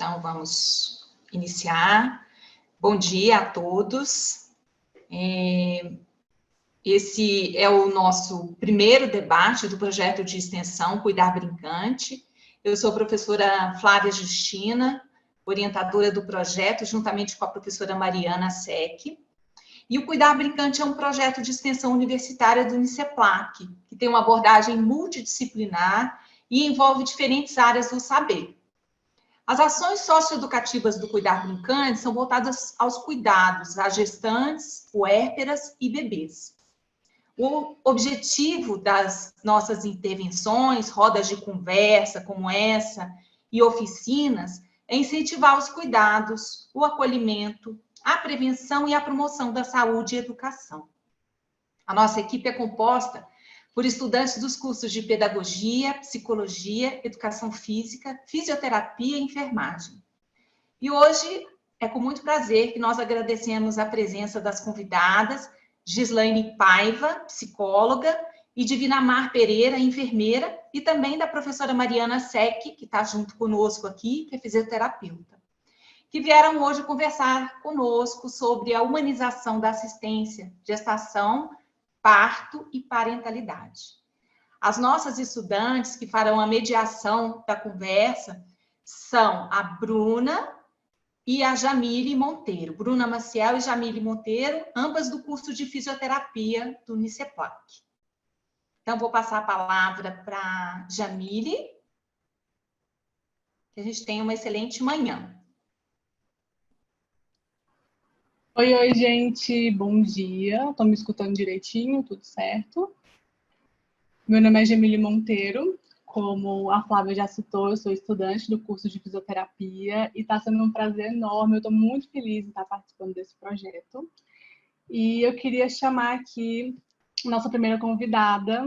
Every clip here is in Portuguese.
Então, vamos iniciar. Bom dia a todos. Esse é o nosso primeiro debate do projeto de extensão Cuidar Brincante. Eu sou a professora Flávia Justina, orientadora do projeto, juntamente com a professora Mariana Sec. E o Cuidar Brincante é um projeto de extensão universitária do UNICEPLAC, que tem uma abordagem multidisciplinar e envolve diferentes áreas do saber. As ações socioeducativas do Cuidar Brincante são voltadas aos cuidados a gestantes, puérperas e bebês. O objetivo das nossas intervenções, rodas de conversa como essa e oficinas, é incentivar os cuidados, o acolhimento, a prevenção e a promoção da saúde e educação. A nossa equipe é composta por estudantes dos cursos de Pedagogia, Psicologia, Educação Física, Fisioterapia e Enfermagem. E hoje é com muito prazer que nós agradecemos a presença das convidadas Gislaine Paiva, psicóloga, e Divinamar Pereira, enfermeira, e também da professora Mariana Sec, que está junto conosco aqui, que é fisioterapeuta, que vieram hoje conversar conosco sobre a humanização da assistência, gestação, parto e parentalidade. As nossas estudantes que farão a mediação da conversa são a Bruna e a Jamile Monteiro. Bruna Maciel e Jamile Monteiro, ambas do curso de fisioterapia do UNICEPLAC. Então, vou passar a palavra para a Jamile, que a gente tenha uma excelente manhã. Oi, gente, bom dia. Estão me escutando direitinho? Tudo certo? Meu nome é Jamile Monteiro. Como a Flávia já citou, eu sou estudante do curso de fisioterapia e está sendo um prazer enorme. Eu estou muito feliz em estar participando desse projeto. E eu queria chamar aqui nossa primeira convidada,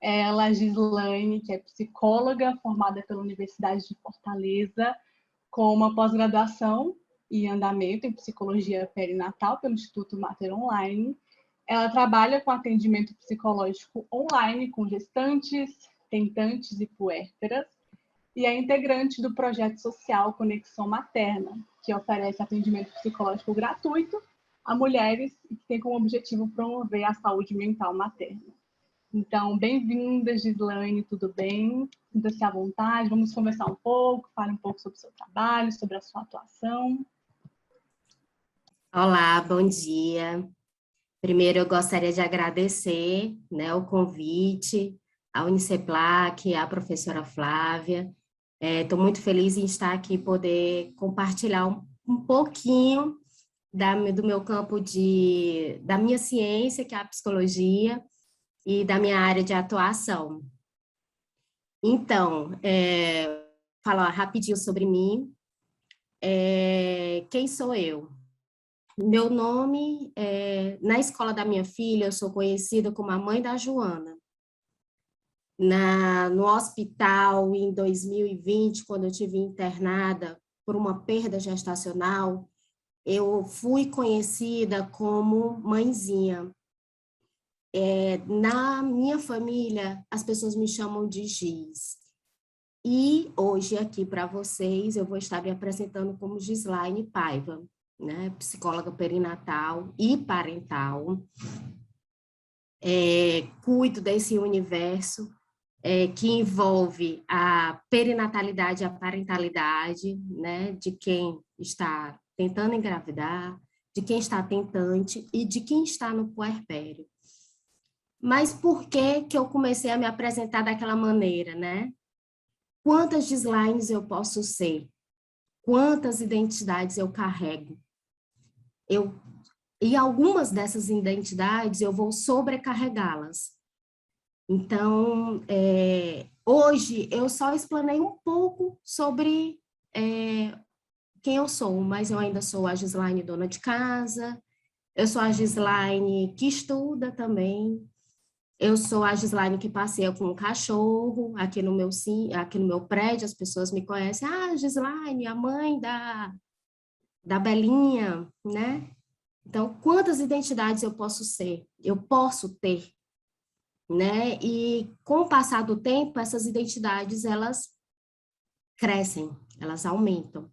ela, Gislaine, que é psicóloga formada pela Universidade de Fortaleza, com uma pós-graduação em andamento em psicologia perinatal pelo Instituto Mater Online. Ela trabalha com atendimento psicológico online com gestantes, tentantes e puérperas, e é integrante do projeto social Conexão Materna, que oferece atendimento psicológico gratuito a mulheres e que tem como objetivo promover a saúde mental materna. Então, bem-vinda, Gislaine, tudo bem? Sinta-se à vontade, vamos conversar um pouco, fale um pouco sobre o seu trabalho, sobre a sua atuação. Olá, bom dia. Primeiro, eu gostaria de agradecer, o convite à UNICEPLAC, à professora Flávia. Estou muito feliz em estar aqui e poder compartilhar um pouquinho do meu campo da minha ciência, que é a psicologia, e da minha área de atuação. Então, falar rapidinho sobre mim. Quem sou eu? Meu nome, na escola da minha filha, eu sou conhecida como a mãe da Joana. No hospital, em 2020, quando eu estive internada por uma perda gestacional, eu fui conhecida como mãezinha. Na minha família, as pessoas me chamam de Giz. E hoje, aqui para vocês, eu vou estar me apresentando como Gislaine Paiva, psicóloga perinatal e parental. Cuido desse universo que envolve a perinatalidade e a parentalidade, de quem está tentando engravidar, de quem está tentante e de quem está no puerpério. Mas por que eu comecei a me apresentar daquela maneira, Quantas Gislaines eu posso ser? Quantas identidades eu carrego? E algumas dessas identidades eu vou sobrecarregá-las. Então, hoje eu só explanei um pouco sobre quem eu sou, mas eu ainda sou a Gislaine dona de casa, eu sou a Gislaine que estuda também, eu sou a Gislaine que passeia com um cachorro, aqui no meu prédio as pessoas me conhecem, Gislaine, a mãe da Belinha, Então, quantas identidades eu posso ser? Eu posso ter, E com o passar do tempo, essas identidades, elas crescem, elas aumentam.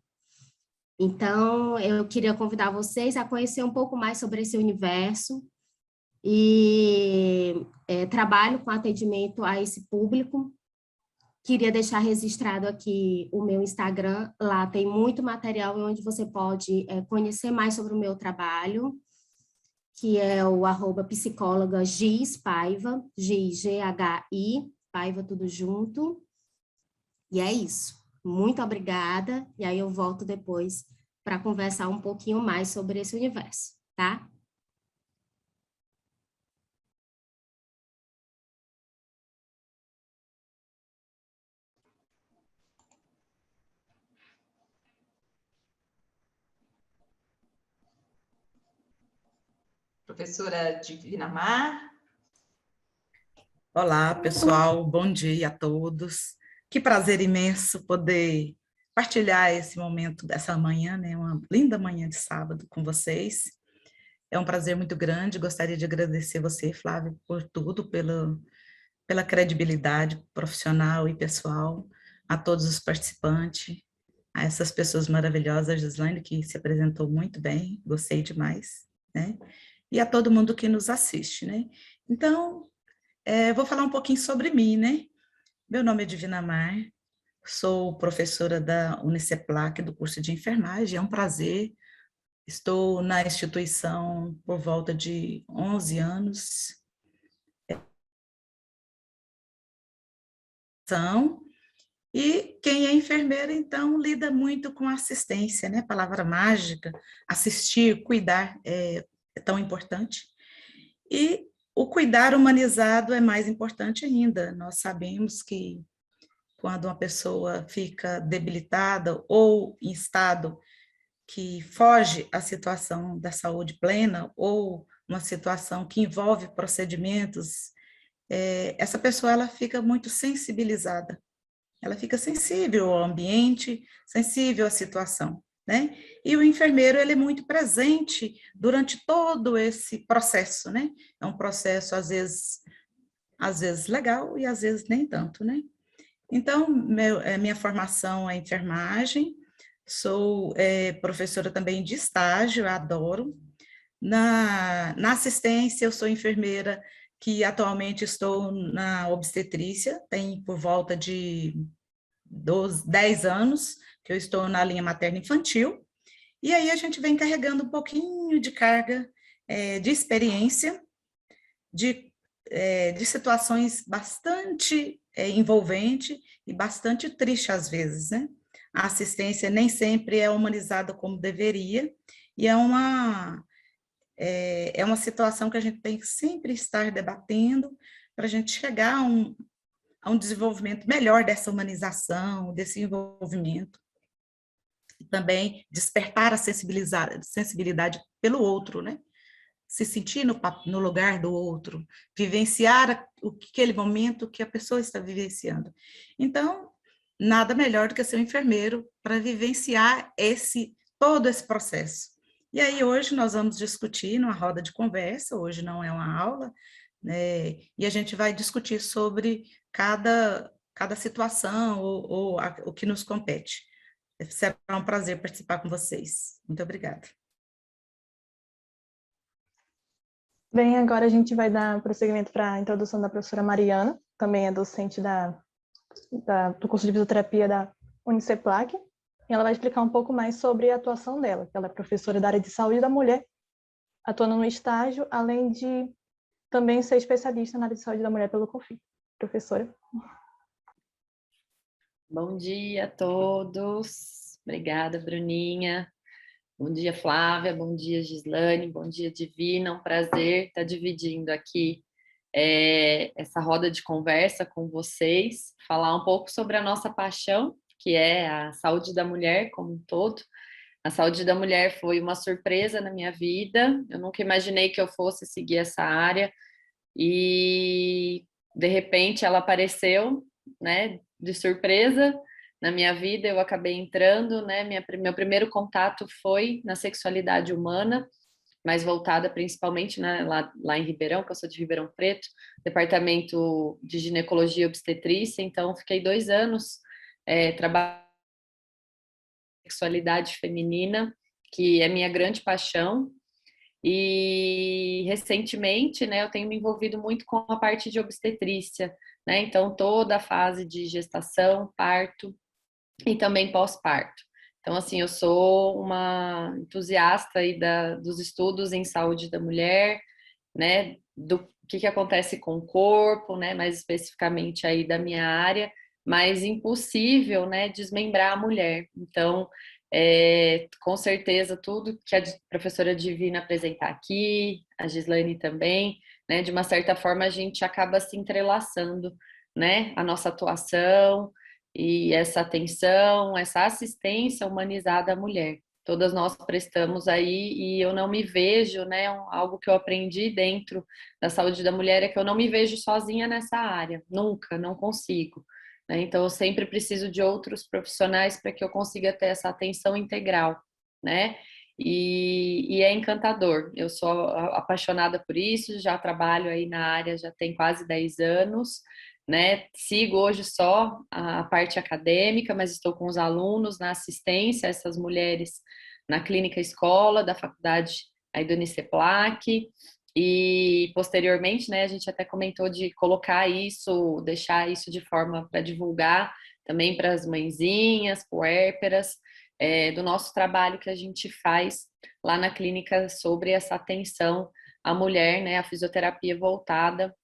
Então, eu queria convidar vocês a conhecer um pouco mais sobre esse universo e trabalho com atendimento a esse público. Queria deixar registrado aqui o meu Instagram, lá tem muito material onde você pode conhecer mais sobre o meu trabalho, que é o @psicóloga Giz Paiva, G-I-G-H-I, Paiva tudo junto. E é isso. Muito obrigada, e aí eu volto depois para conversar um pouquinho mais sobre esse universo, tá? Professora Divina Mar. Olá, pessoal, bom dia a todos. Que prazer imenso poder partilhar esse momento dessa manhã, né? Uma linda manhã de sábado com vocês. É um prazer muito grande, gostaria de agradecer você, Flávio, por tudo, pela credibilidade profissional e pessoal, a todos os participantes, a essas pessoas maravilhosas, a Gislaine, que se apresentou muito bem, gostei demais, né? E a todo mundo que nos assiste, né? Então, vou falar um pouquinho sobre mim, né? Meu nome é Divina Mar, sou professora da Uniceplac, do curso de enfermagem, é um prazer. Estou na instituição por volta de 11 anos. E quem é enfermeira, então, lida muito com assistência, né? Palavra mágica, assistir, cuidar é tão importante. E o cuidar humanizado é mais importante ainda. Nós sabemos que quando uma pessoa fica debilitada ou em estado que foge à situação da saúde plena ou uma situação que envolve procedimentos, essa pessoa ela fica muito sensibilizada. Ela fica sensível ao ambiente, sensível à situação, né? E o enfermeiro, ele é muito presente durante todo esse processo, né? É um processo, às vezes legal e às vezes nem tanto, né? Então, minha formação é enfermagem, sou professora também de estágio, adoro. Na assistência, eu sou enfermeira que atualmente estou na obstetrícia, tem por volta de 10 anos que eu estou na linha materno-infantil, e aí a gente vem carregando um pouquinho de carga de experiência, de situações bastante envolvente e bastante triste às vezes, né? A assistência nem sempre é humanizada como deveria, e é uma situação que a gente tem que sempre estar debatendo para a gente chegar a um desenvolvimento melhor dessa humanização, desse envolvimento, e também despertar a sensibilidade pelo outro, né? Se sentir no lugar do outro, vivenciar aquele momento que a pessoa está vivenciando. Então, nada melhor do que ser um enfermeiro para vivenciar todo esse processo. E aí, hoje, nós vamos discutir numa roda de conversa, hoje não é uma aula, né, e a gente vai discutir sobre cada situação ou o que nos compete. Será um prazer participar com vocês. Muito obrigada. Bem, agora a gente vai dar prosseguimento para a introdução da professora Mariana, também é docente do curso de fisioterapia da Uniceplac, e ela vai explicar um pouco mais sobre a atuação dela, que ela é professora da área de saúde da mulher, atuando no estágio, além de também ser especialista na área de saúde da mulher pelo CONFIT. Professora. Bom dia a todos. Obrigada, Bruninha. Bom dia, Flávia. Bom dia, Gislaine. Bom dia, Divina. Um prazer estar dividindo aqui essa roda de conversa com vocês, falar um pouco sobre a nossa paixão, que é a saúde da mulher como um todo. A saúde da mulher foi uma surpresa na minha vida. Eu nunca imaginei que eu fosse seguir essa área e, de repente, ela apareceu, né, de surpresa na minha vida. Eu acabei entrando, né, meu primeiro contato foi na sexualidade humana, mas voltada principalmente, né, lá em Ribeirão, que eu sou de Ribeirão Preto, departamento de ginecologia e obstetrícia. Então, fiquei 2 anos trabalhando sexualidade feminina, que é minha grande paixão. E recentemente, né, eu tenho me envolvido muito com a parte de obstetrícia, né? Então, toda a fase de gestação, parto e também pós-parto. Então, assim, eu sou uma entusiasta aí dos estudos em saúde da mulher, né? Do que acontece com o corpo, né? Mais especificamente aí da minha área, mas impossível, né? Desmembrar a mulher. Então, com certeza, tudo que a professora Divina apresentar aqui, a Gislaine também, né? De uma certa forma, a gente acaba se entrelaçando, né? A nossa atuação e essa atenção, essa assistência humanizada à mulher. Todas nós prestamos aí e eu não me vejo, né? Algo que eu aprendi dentro da saúde da mulher é que eu não me vejo sozinha nessa área, nunca, não consigo. Né? Então, eu sempre preciso de outros profissionais para que eu consiga ter essa atenção integral, né? E é encantador. Eu sou apaixonada por isso, já trabalho aí na área já tem quase 10 anos, né? Sigo hoje só a parte acadêmica, mas estou com os alunos na assistência a essas mulheres na clínica escola da faculdade aí do Uniceplac. E posteriormente, né, a gente até comentou de colocar isso, deixar isso de forma para divulgar também para as mãezinhas, puérperas, do nosso trabalho que a gente faz lá na clínica sobre essa atenção à mulher, né, a fisioterapia voltada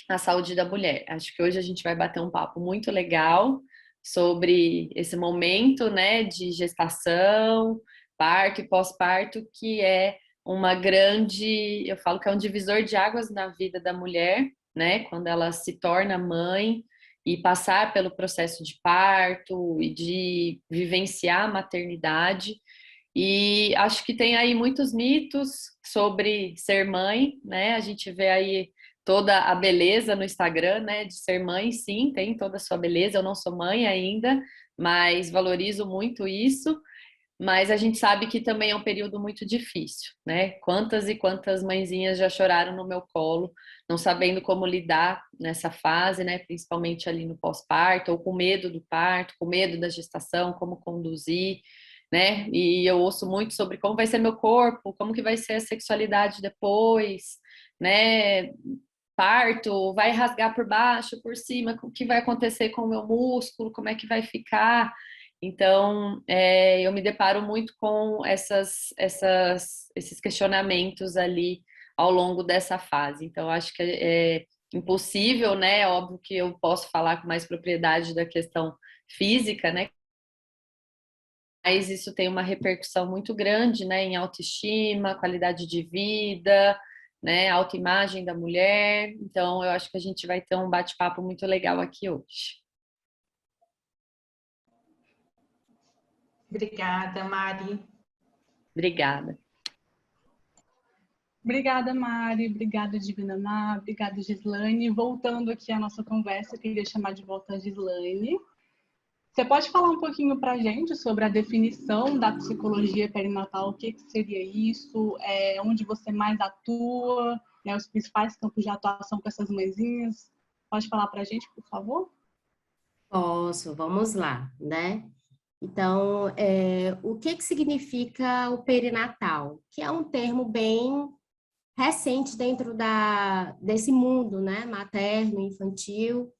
à saúde da mulher. Acho que hoje a gente vai bater um papo muito legal sobre esse momento, né, de gestação, parto e pós-parto, que é uma grande, eu falo que é um divisor de águas na vida da mulher, né, quando ela se torna mãe e passar pelo processo de parto e de vivenciar a maternidade. E acho que tem aí muitos mitos sobre ser mãe, né? A gente vê aí toda a beleza no Instagram, né? De ser mãe, sim, tem toda a sua beleza. Eu não sou mãe ainda, mas valorizo muito isso. Mas a gente sabe que também é um período muito difícil, né? Quantas e quantas mãezinhas já choraram no meu colo, não sabendo como lidar nessa fase, né? Principalmente ali no pós-parto, ou com medo do parto, com medo da gestação, como conduzir, né? E eu ouço muito sobre como vai ser meu corpo, como que vai ser a sexualidade depois, né? Parto, vai rasgar por baixo, por cima, o que vai acontecer com o meu músculo, como é que vai ficar. Então, eu me deparo muito com esses questionamentos ali ao longo dessa fase. Então, acho que é impossível, né? É óbvio que eu posso falar com mais propriedade da questão física, né? Mas isso tem uma repercussão muito grande, né? Em autoestima, qualidade de vida, né? Autoimagem da mulher. Então, eu acho que a gente vai ter um bate-papo muito legal aqui hoje. Obrigada, Mari. Obrigada. Obrigada, Mari. Obrigada, Divina Má. Obrigada, Gislaine. Voltando aqui à nossa conversa, eu queria chamar de volta a Gislaine. Você pode falar um pouquinho para a gente sobre a definição da psicologia perinatal? O que seria isso? Onde você mais atua? Né, os principais campos de atuação com essas mãezinhas? Pode falar para a gente, por favor? Posso, vamos lá, né? Então, o que significa o perinatal? Que é um termo bem recente dentro desse mundo, né? Materno, infantil,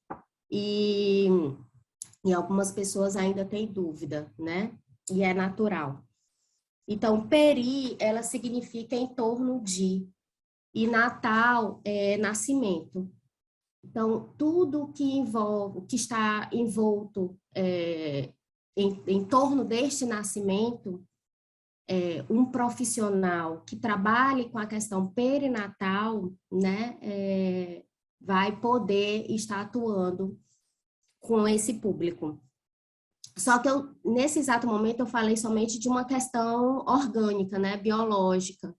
e algumas pessoas ainda têm dúvida, né? E é natural. Então, peri, ela significa em torno de, e natal é nascimento. Então, tudo que envolve, que está envolto em torno deste nascimento, um profissional que trabalhe com a questão perinatal, né, vai poder estar atuando com esse público. Só que nesse exato momento eu falei somente de uma questão orgânica, né, biológica.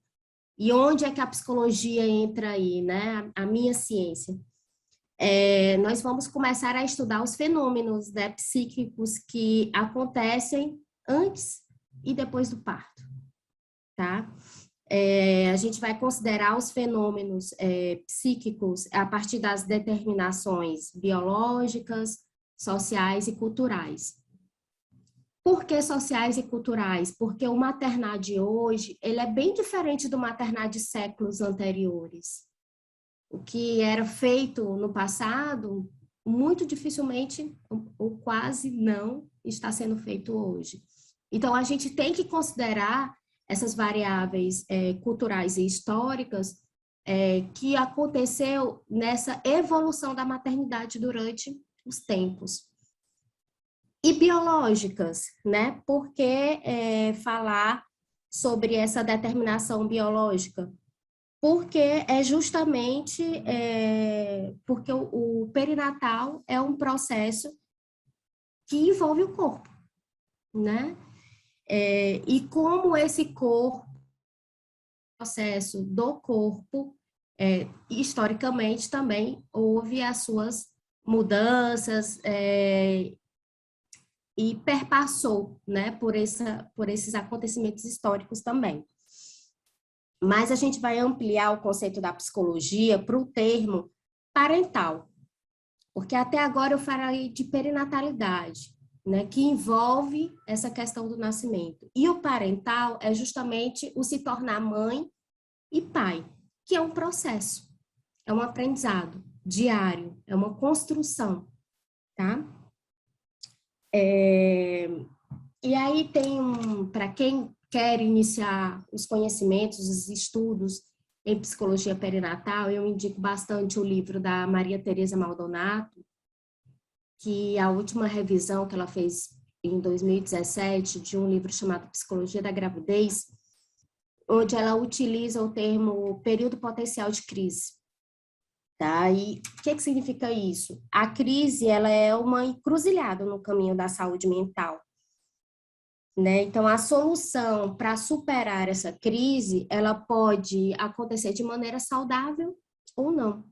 E onde é que a psicologia entra aí, né, a minha ciência? Nós vamos começar a estudar os fenômenos, né, psíquicos que acontecem antes e depois do parto, tá? A gente vai considerar os fenômenos psíquicos a partir das determinações biológicas, sociais e culturais. Por que sociais e culturais? Porque o maternar de hoje, ele é bem diferente do maternar de séculos anteriores. O que era feito no passado, muito dificilmente, ou quase não, está sendo feito hoje. Então, a gente tem que considerar essas variáveis culturais e históricas que aconteceu nessa evolução da maternidade durante os tempos. E biológicas, né? Por que falar sobre essa determinação biológica? Porque é justamente porque o perinatal é um processo que envolve o corpo, né? E como esse corpo, processo do corpo, historicamente também houve as suas mudanças e perpassou, né, por esses acontecimentos históricos também. Mas a gente vai ampliar o conceito da psicologia para o termo parental, porque até agora eu falei de perinatalidade, né, que envolve essa questão do nascimento. E o parental é justamente o se tornar mãe e pai, que é um processo, é um aprendizado diário, é uma construção, tá? E aí tem para quem quer iniciar os conhecimentos, os estudos em psicologia perinatal, eu indico bastante o livro da Maria Tereza Maldonato, que a última revisão que ela fez em 2017, de um livro chamado Psicologia da Gravidez, onde ela utiliza o termo período potencial de crise. Tá? E o que significa isso? A crise, ela é uma encruzilhada no caminho da saúde mental, né? Então, a solução para superar essa crise, ela pode acontecer de maneira saudável ou não.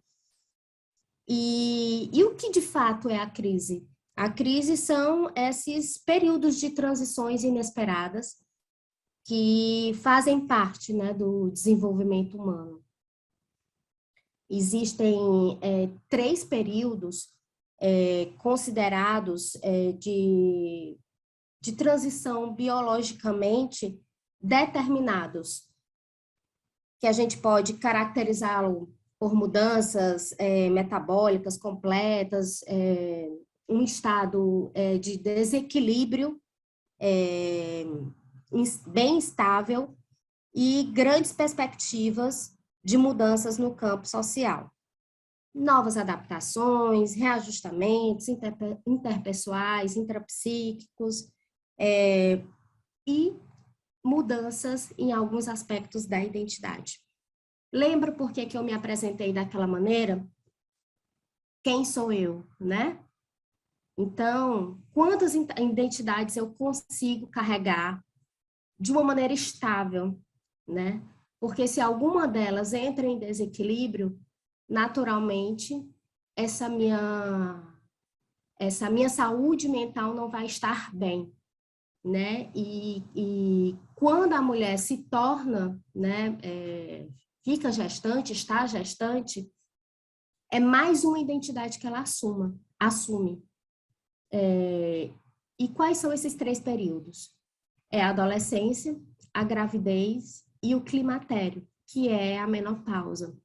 E o que de fato é a crise? A crise são esses períodos de transições inesperadas que fazem parte, né, do desenvolvimento humano. Existem 3 períodos considerados de transição biologicamente determinados, que a gente pode caracterizá-lo por mudanças metabólicas completas, um estado de desequilíbrio bem estável e grandes perspectivas de mudanças no campo social. Novas adaptações, reajustamentos interpessoais, intrapsíquicos e mudanças em alguns aspectos da identidade. Lembra por que eu me apresentei daquela maneira? Quem sou eu, né? Então, quantas identidades eu consigo carregar de uma maneira estável, né? Porque se alguma delas entra em desequilíbrio, naturalmente, essa minha saúde mental não vai estar bem, né? E quando a mulher se torna, né, fica gestante, está gestante, é mais uma identidade que ela assume. E quais são esses 3 períodos? É a adolescência, a gravidez e o climatério, que é a menopausa.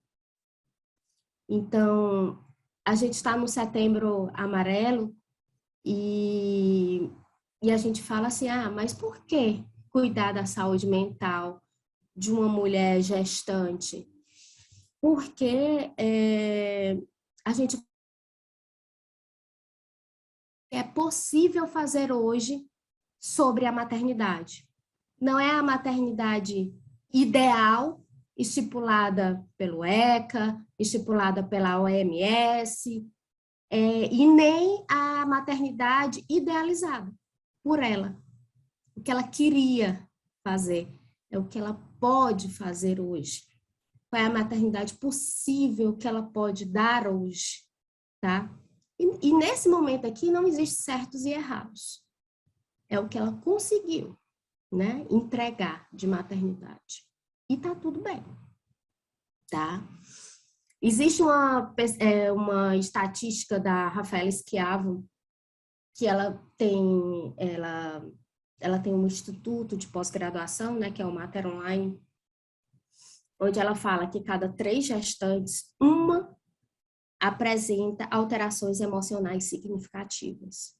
Então, a gente está no Setembro Amarelo e a gente fala assim, mas por que cuidar da saúde mental de uma mulher gestante? Porque a gente é possível fazer hoje sobre a maternidade. Não é a maternidade ideal, estipulada pelo ECA, estipulada pela OMS, e nem a maternidade idealizada por ela. O que ela queria fazer, é o que ela pode fazer hoje. Qual é a maternidade possível que ela pode dar hoje, tá? E nesse momento aqui não existe certos e errados. É o que ela conseguiu, né, entregar de maternidade. E tá tudo bem, tá? Existe uma estatística da Rafaela Schiavo, que ela ela tem um instituto de pós-graduação, né, que é o Mater Online, onde ela fala que cada 3 gestantes, uma apresenta alterações emocionais significativas.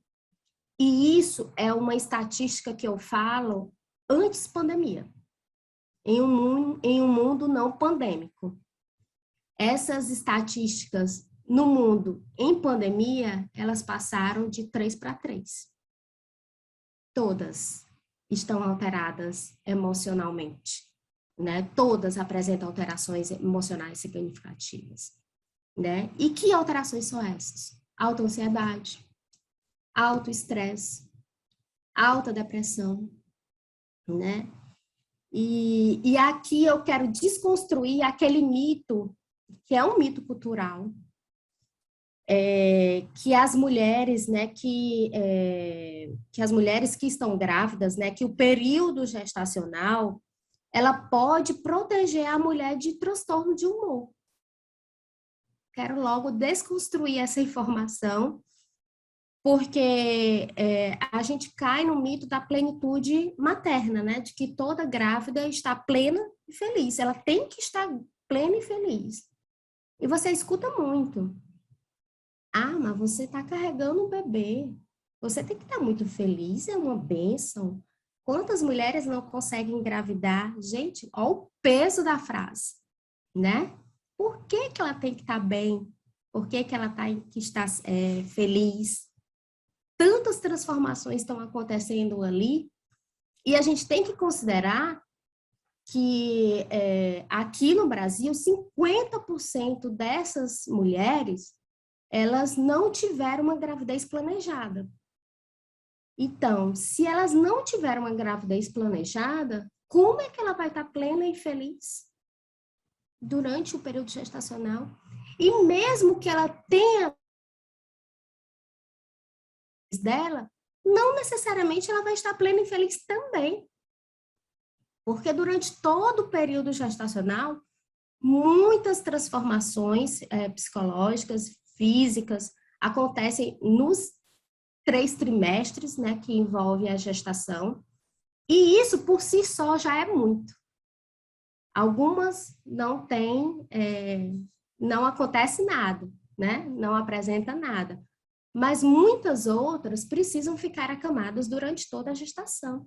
E isso é uma estatística que eu falo antes pandemia, em um mundo não pandêmico. Essas estatísticas no mundo em pandemia, elas passaram de 3 para 3. Todas estão alteradas emocionalmente, né? Todas apresentam alterações emocionais significativas, né? E que alterações são essas? Alta ansiedade, alto estresse, alta depressão, né? E aqui eu quero desconstruir aquele mito, que é um mito cultural, que as mulheres, né, que as mulheres que estão grávidas, né, que o período gestacional, ela pode proteger a mulher de transtorno de humor. Quero logo desconstruir essa informação, porque a gente cai no mito da plenitude materna, né, de que toda grávida está plena e feliz, ela tem que estar plena e feliz. E você escuta muito. Ah, mas você está carregando um bebê. Você tem que estar muito feliz, é uma bênção. Quantas mulheres não conseguem engravidar? Gente, olha o peso da frase, né? Por que ela tem que estar bem? Por que ela tem que estar feliz? Tantas transformações estão acontecendo ali, e a gente tem que considerar que aqui no Brasil, 50% dessas mulheres elas não tiveram uma gravidez planejada. Então, se elas não tiveram uma gravidez planejada, como é que ela vai estar plena e feliz durante o período gestacional? E mesmo que ela tenha dela, não necessariamente ela vai estar plena e feliz também. Porque durante todo o período gestacional, muitas transformações psicológicas, físicas, acontecem nos 3 trimestres, né, que envolve a gestação, e isso por si só já é muito. Algumas não têm, não acontece nada, né, não apresenta nada, mas muitas outras precisam ficar acamadas durante toda a gestação,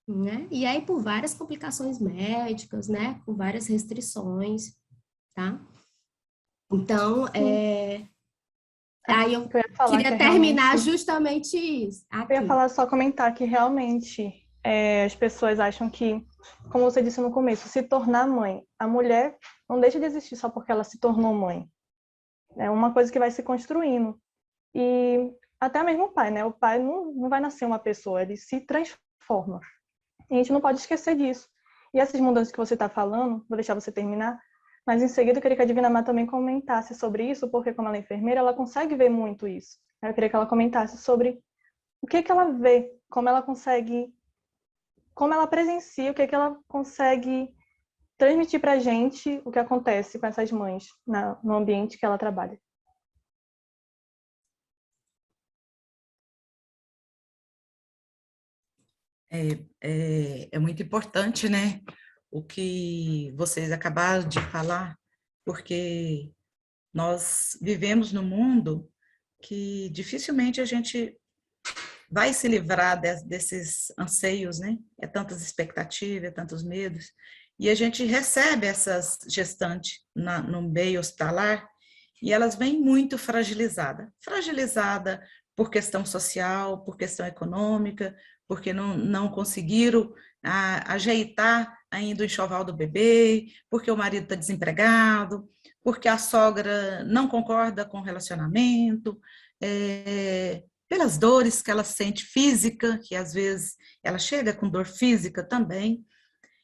né, e aí por várias complicações médicas, né, com várias restrições, tá? Então, aí eu queria terminar justamente isso. Aqui. Eu ia falar, só comentar que realmente as pessoas acham que, como você disse no começo, se tornar mãe, a mulher não deixa de existir só porque ela se tornou mãe. É uma coisa que vai se construindo. E até mesmo o pai, né? O pai não vai nascer uma pessoa, ele se transforma. E a gente não pode esquecer disso. E essas mudanças que você está falando, vou deixar você terminar, mas em seguida eu queria que a Divina Má também comentasse sobre isso, porque como ela é enfermeira, ela consegue ver muito isso. Eu queria que ela comentasse sobre o que ela vê, como ela consegue, como ela presencia, o que ela consegue transmitir para a gente o que acontece com essas mães no ambiente que ela trabalha. É muito importante, né, o que vocês acabaram de falar, porque nós vivemos num mundo que dificilmente a gente vai se livrar desses anseios, né? É tantas expectativas, é tantos medos, e a gente recebe essas gestantes no meio hospitalar e elas vêm muito fragilizadas por questão social, por questão econômica, porque não conseguiram ajeitar ainda o enxoval do bebê, porque o marido está desempregado, porque a sogra não concorda com o relacionamento, pelas dores que ela sente física, que às vezes ela chega com dor física também,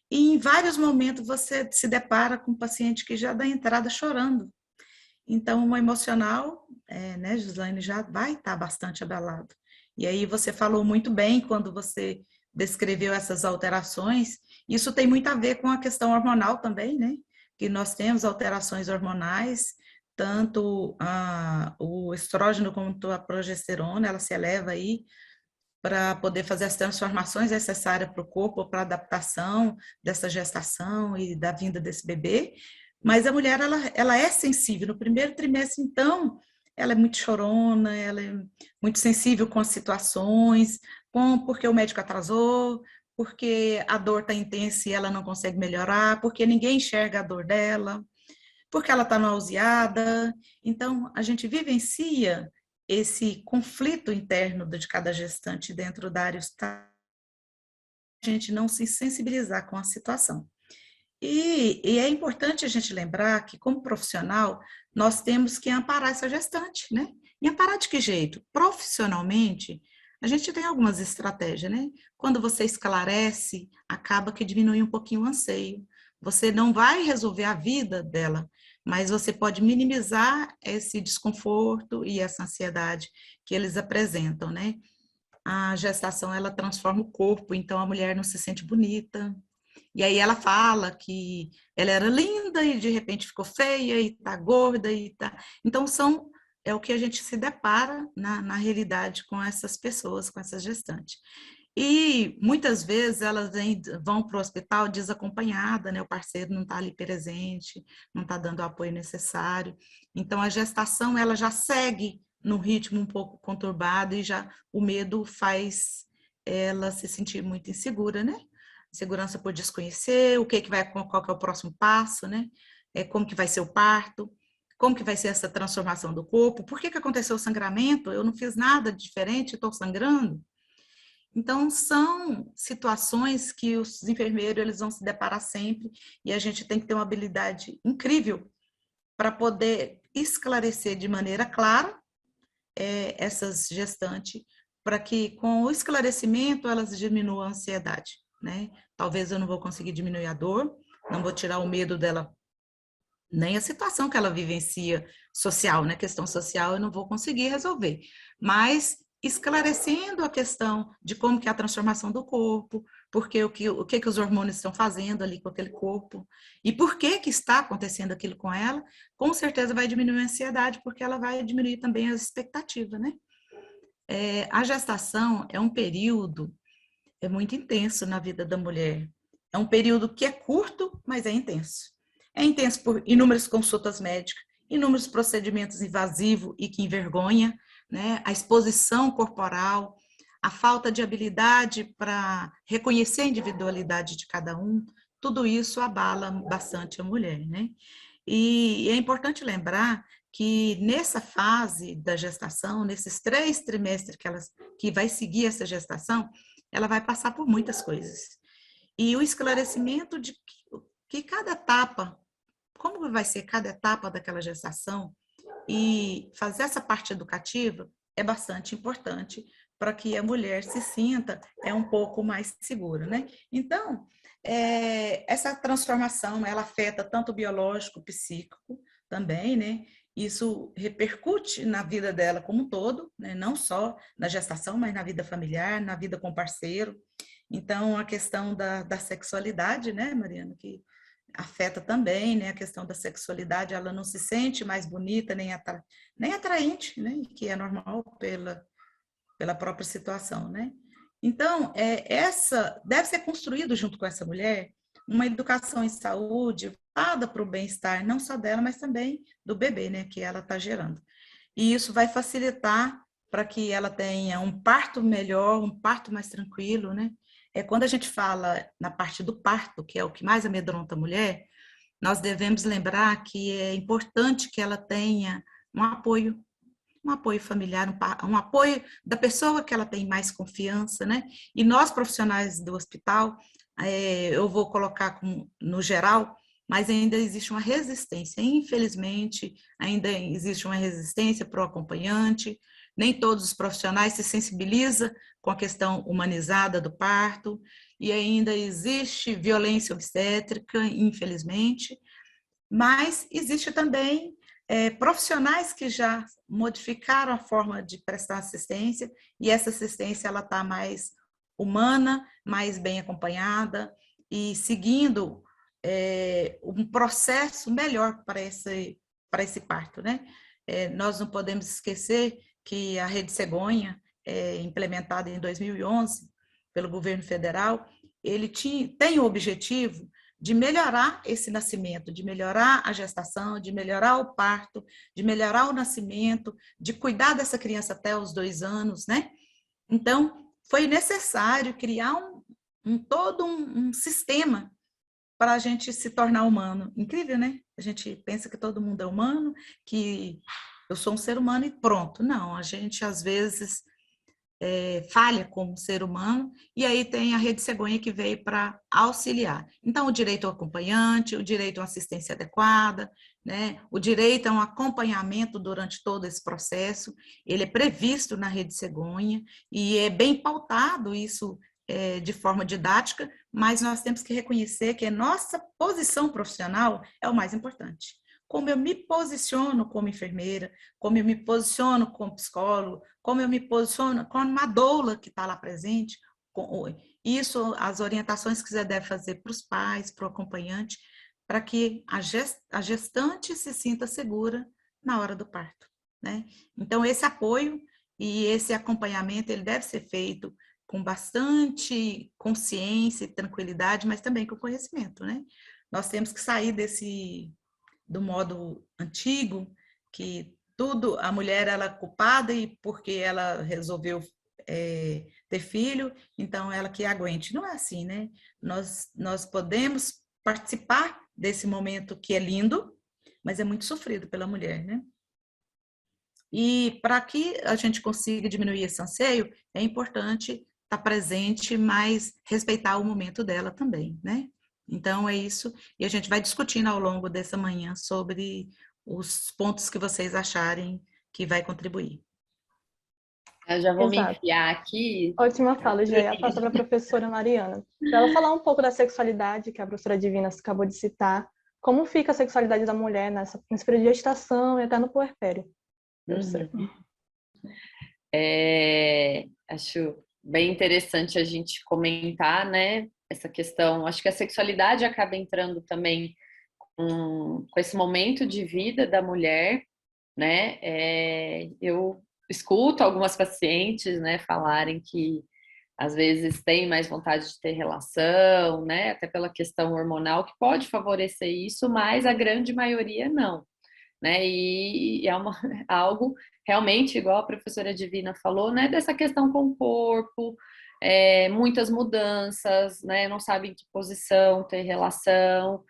e em vários momentos você se depara com um paciente que já dá entrada chorando. Então, o emocional, né, Gislaine, já vai estar bastante abalado. E aí você falou muito bem quando você descreveu essas alterações. Isso tem muito a ver com a questão hormonal também, né? Que nós temos alterações hormonais, tanto o estrógeno quanto a progesterona, ela se eleva aí para poder fazer as transformações necessárias para o corpo, para a adaptação dessa gestação e da vinda desse bebê. Mas a mulher, ela é sensível. No primeiro trimestre, então, ela é muito chorona, ela é muito sensível com as situações, porque o médico atrasou, porque a dor está intensa e ela não consegue melhorar, porque ninguém enxerga a dor dela, porque ela está nauseada. Então, a gente vivencia esse conflito interno de cada gestante dentro da área hospitalar, a gente não se sensibilizar com a situação. E é importante a gente lembrar que, como profissional, nós temos que amparar essa gestante, né? E amparar de que jeito? Profissionalmente, a gente tem algumas estratégias, né? Quando você esclarece, acaba que diminui um pouquinho o anseio. Você não vai resolver a vida dela, mas você pode minimizar esse desconforto e essa ansiedade que eles apresentam, né? A gestação, ela transforma o corpo, então a mulher não se sente bonita. E aí ela fala que ela era linda e de repente ficou feia e tá gorda e tá... Então é o que a gente se depara na realidade com essas pessoas, com essas gestantes. E muitas vezes elas vão para o hospital desacompanhada, né? O parceiro não está ali presente, não está dando o apoio necessário. Então a gestação, ela já segue num ritmo um pouco conturbado e já o medo faz ela se sentir muito insegura, né? Segurança por desconhecer, qual que é o próximo passo, né? Como que vai ser o parto, como que vai ser essa transformação do corpo, por que aconteceu o sangramento, eu não fiz nada diferente, estou sangrando. Então, são situações que os enfermeiros eles vão se deparar sempre e a gente tem que ter uma habilidade incrível para poder esclarecer de maneira clara essas gestantes, para que com o esclarecimento elas diminuam a ansiedade, né? Talvez eu não vou conseguir diminuir a dor, não vou tirar o medo dela, nem a situação que ela vivencia social, né? Questão social eu não vou conseguir resolver, mas esclarecendo a questão de como que é a transformação do corpo, porque o que os hormônios estão fazendo ali com aquele corpo, e por que está acontecendo aquilo com ela, com certeza vai diminuir a ansiedade, porque ela vai diminuir também as expectativas, né? A gestação é um período muito intenso na vida da mulher. É um período que é curto, mas é intenso. É intenso por inúmeras consultas médicas, inúmeros procedimentos invasivos e que envergonha, né? A exposição corporal, a falta de habilidade para reconhecer a individualidade de cada um, tudo isso abala bastante a mulher, né? E é importante lembrar que nessa fase da gestação, nesses 3 trimestres que vai seguir essa gestação, ela vai passar por muitas coisas. E o esclarecimento de que cada etapa, como vai ser cada etapa daquela gestação, e fazer essa parte educativa é bastante importante para que a mulher se sinta um pouco mais segura, né? Então, essa transformação, ela afeta tanto o biológico, o psíquico também, né? Isso repercute na vida dela como um todo, né? Não só na gestação, mas na vida familiar, na vida com o parceiro. Então, a questão da sexualidade, né, Mariana, que afeta também, né, a questão da sexualidade, ela não se sente mais bonita, nem atraente, né, que é normal pela própria situação, né. Então, essa deve ser construído junto com essa mulher uma educação em saúde voltada para o bem-estar, não só dela, mas também do bebê, né, que ela está gerando. E isso vai facilitar para que ela tenha um parto melhor, um parto mais tranquilo, né. Quando a gente fala na parte do parto, que é o que mais amedronta a mulher, nós devemos lembrar que é importante que ela tenha um apoio familiar, um apoio da pessoa que ela tem mais confiança, né? E nós, profissionais do hospital, eu vou colocar no geral, mas ainda existe uma resistência. Infelizmente, ainda existe uma resistência para o acompanhante, nem todos os profissionais se sensibilizam com a questão humanizada do parto, e ainda existe violência obstétrica, infelizmente, mas existe também profissionais que já modificaram a forma de prestar assistência, e essa assistência ela está mais humana, mais bem acompanhada, e seguindo um processo melhor para esse parto, né? Nós não podemos esquecer que a Rede Cegonha, implementado em 2011 pelo governo federal, ele tem o objetivo de melhorar esse nascimento, de melhorar a gestação, de melhorar o parto, de melhorar o nascimento, de cuidar dessa criança até os 2 anos, né? Então, foi necessário criar todo um sistema para a gente se tornar humano. Incrível, né? A gente pensa que todo mundo é humano, que eu sou um ser humano e pronto. Não, a gente às vezes falha como ser humano, e aí tem a Rede Cegonha que veio para auxiliar. Então, o direito ao acompanhante, o direito a uma assistência adequada, né? O direito a um acompanhamento durante todo esse processo, ele é previsto na Rede Cegonha, e é bem pautado isso de forma didática, mas nós temos que reconhecer que a nossa posição profissional é o mais importante. Como eu me posiciono como enfermeira, como eu me posiciono como psicólogo, como eu me posiciono como uma doula que está lá presente. Isso, as orientações que você deve fazer para os pais, para o acompanhante, para que a gestante se sinta segura na hora do parto, né? Então, esse apoio e esse acompanhamento, ele deve ser feito com bastante consciência e tranquilidade, mas também com conhecimento, né? Nós temos que sair do modo antigo, que tudo, a mulher ela é culpada e porque ela resolveu ter filho, então ela que aguente. Não é assim, né? Nós podemos participar desse momento que é lindo, mas é muito sofrido pela mulher, né? E para que a gente consiga diminuir esse anseio, é importante estar presente, mas respeitar o momento dela também, né? Então, é isso. E a gente vai discutindo ao longo dessa manhã sobre os pontos que vocês acharem que vai contribuir. Eu já vou me Exato. enfiar aqui. Ótima fala, já ia passar para a professora Mariana. Para ela falar um pouco da sexualidade, que a professora Divina acabou de citar, como fica a sexualidade da mulher nesse período de gestação e até no puerpério. Acho bem interessante a gente comentar, né, essa questão. Acho que a sexualidade acaba entrando também com esse momento de vida da mulher, né? Eu escuto algumas pacientes, né, falarem que às vezes têm mais vontade de ter relação, né, até pela questão hormonal que pode favorecer isso, mas a grande maioria não, né? E é algo realmente, igual a professora Divina falou, né, dessa questão com o corpo, muitas mudanças, né, não sabe em que posição ter relação,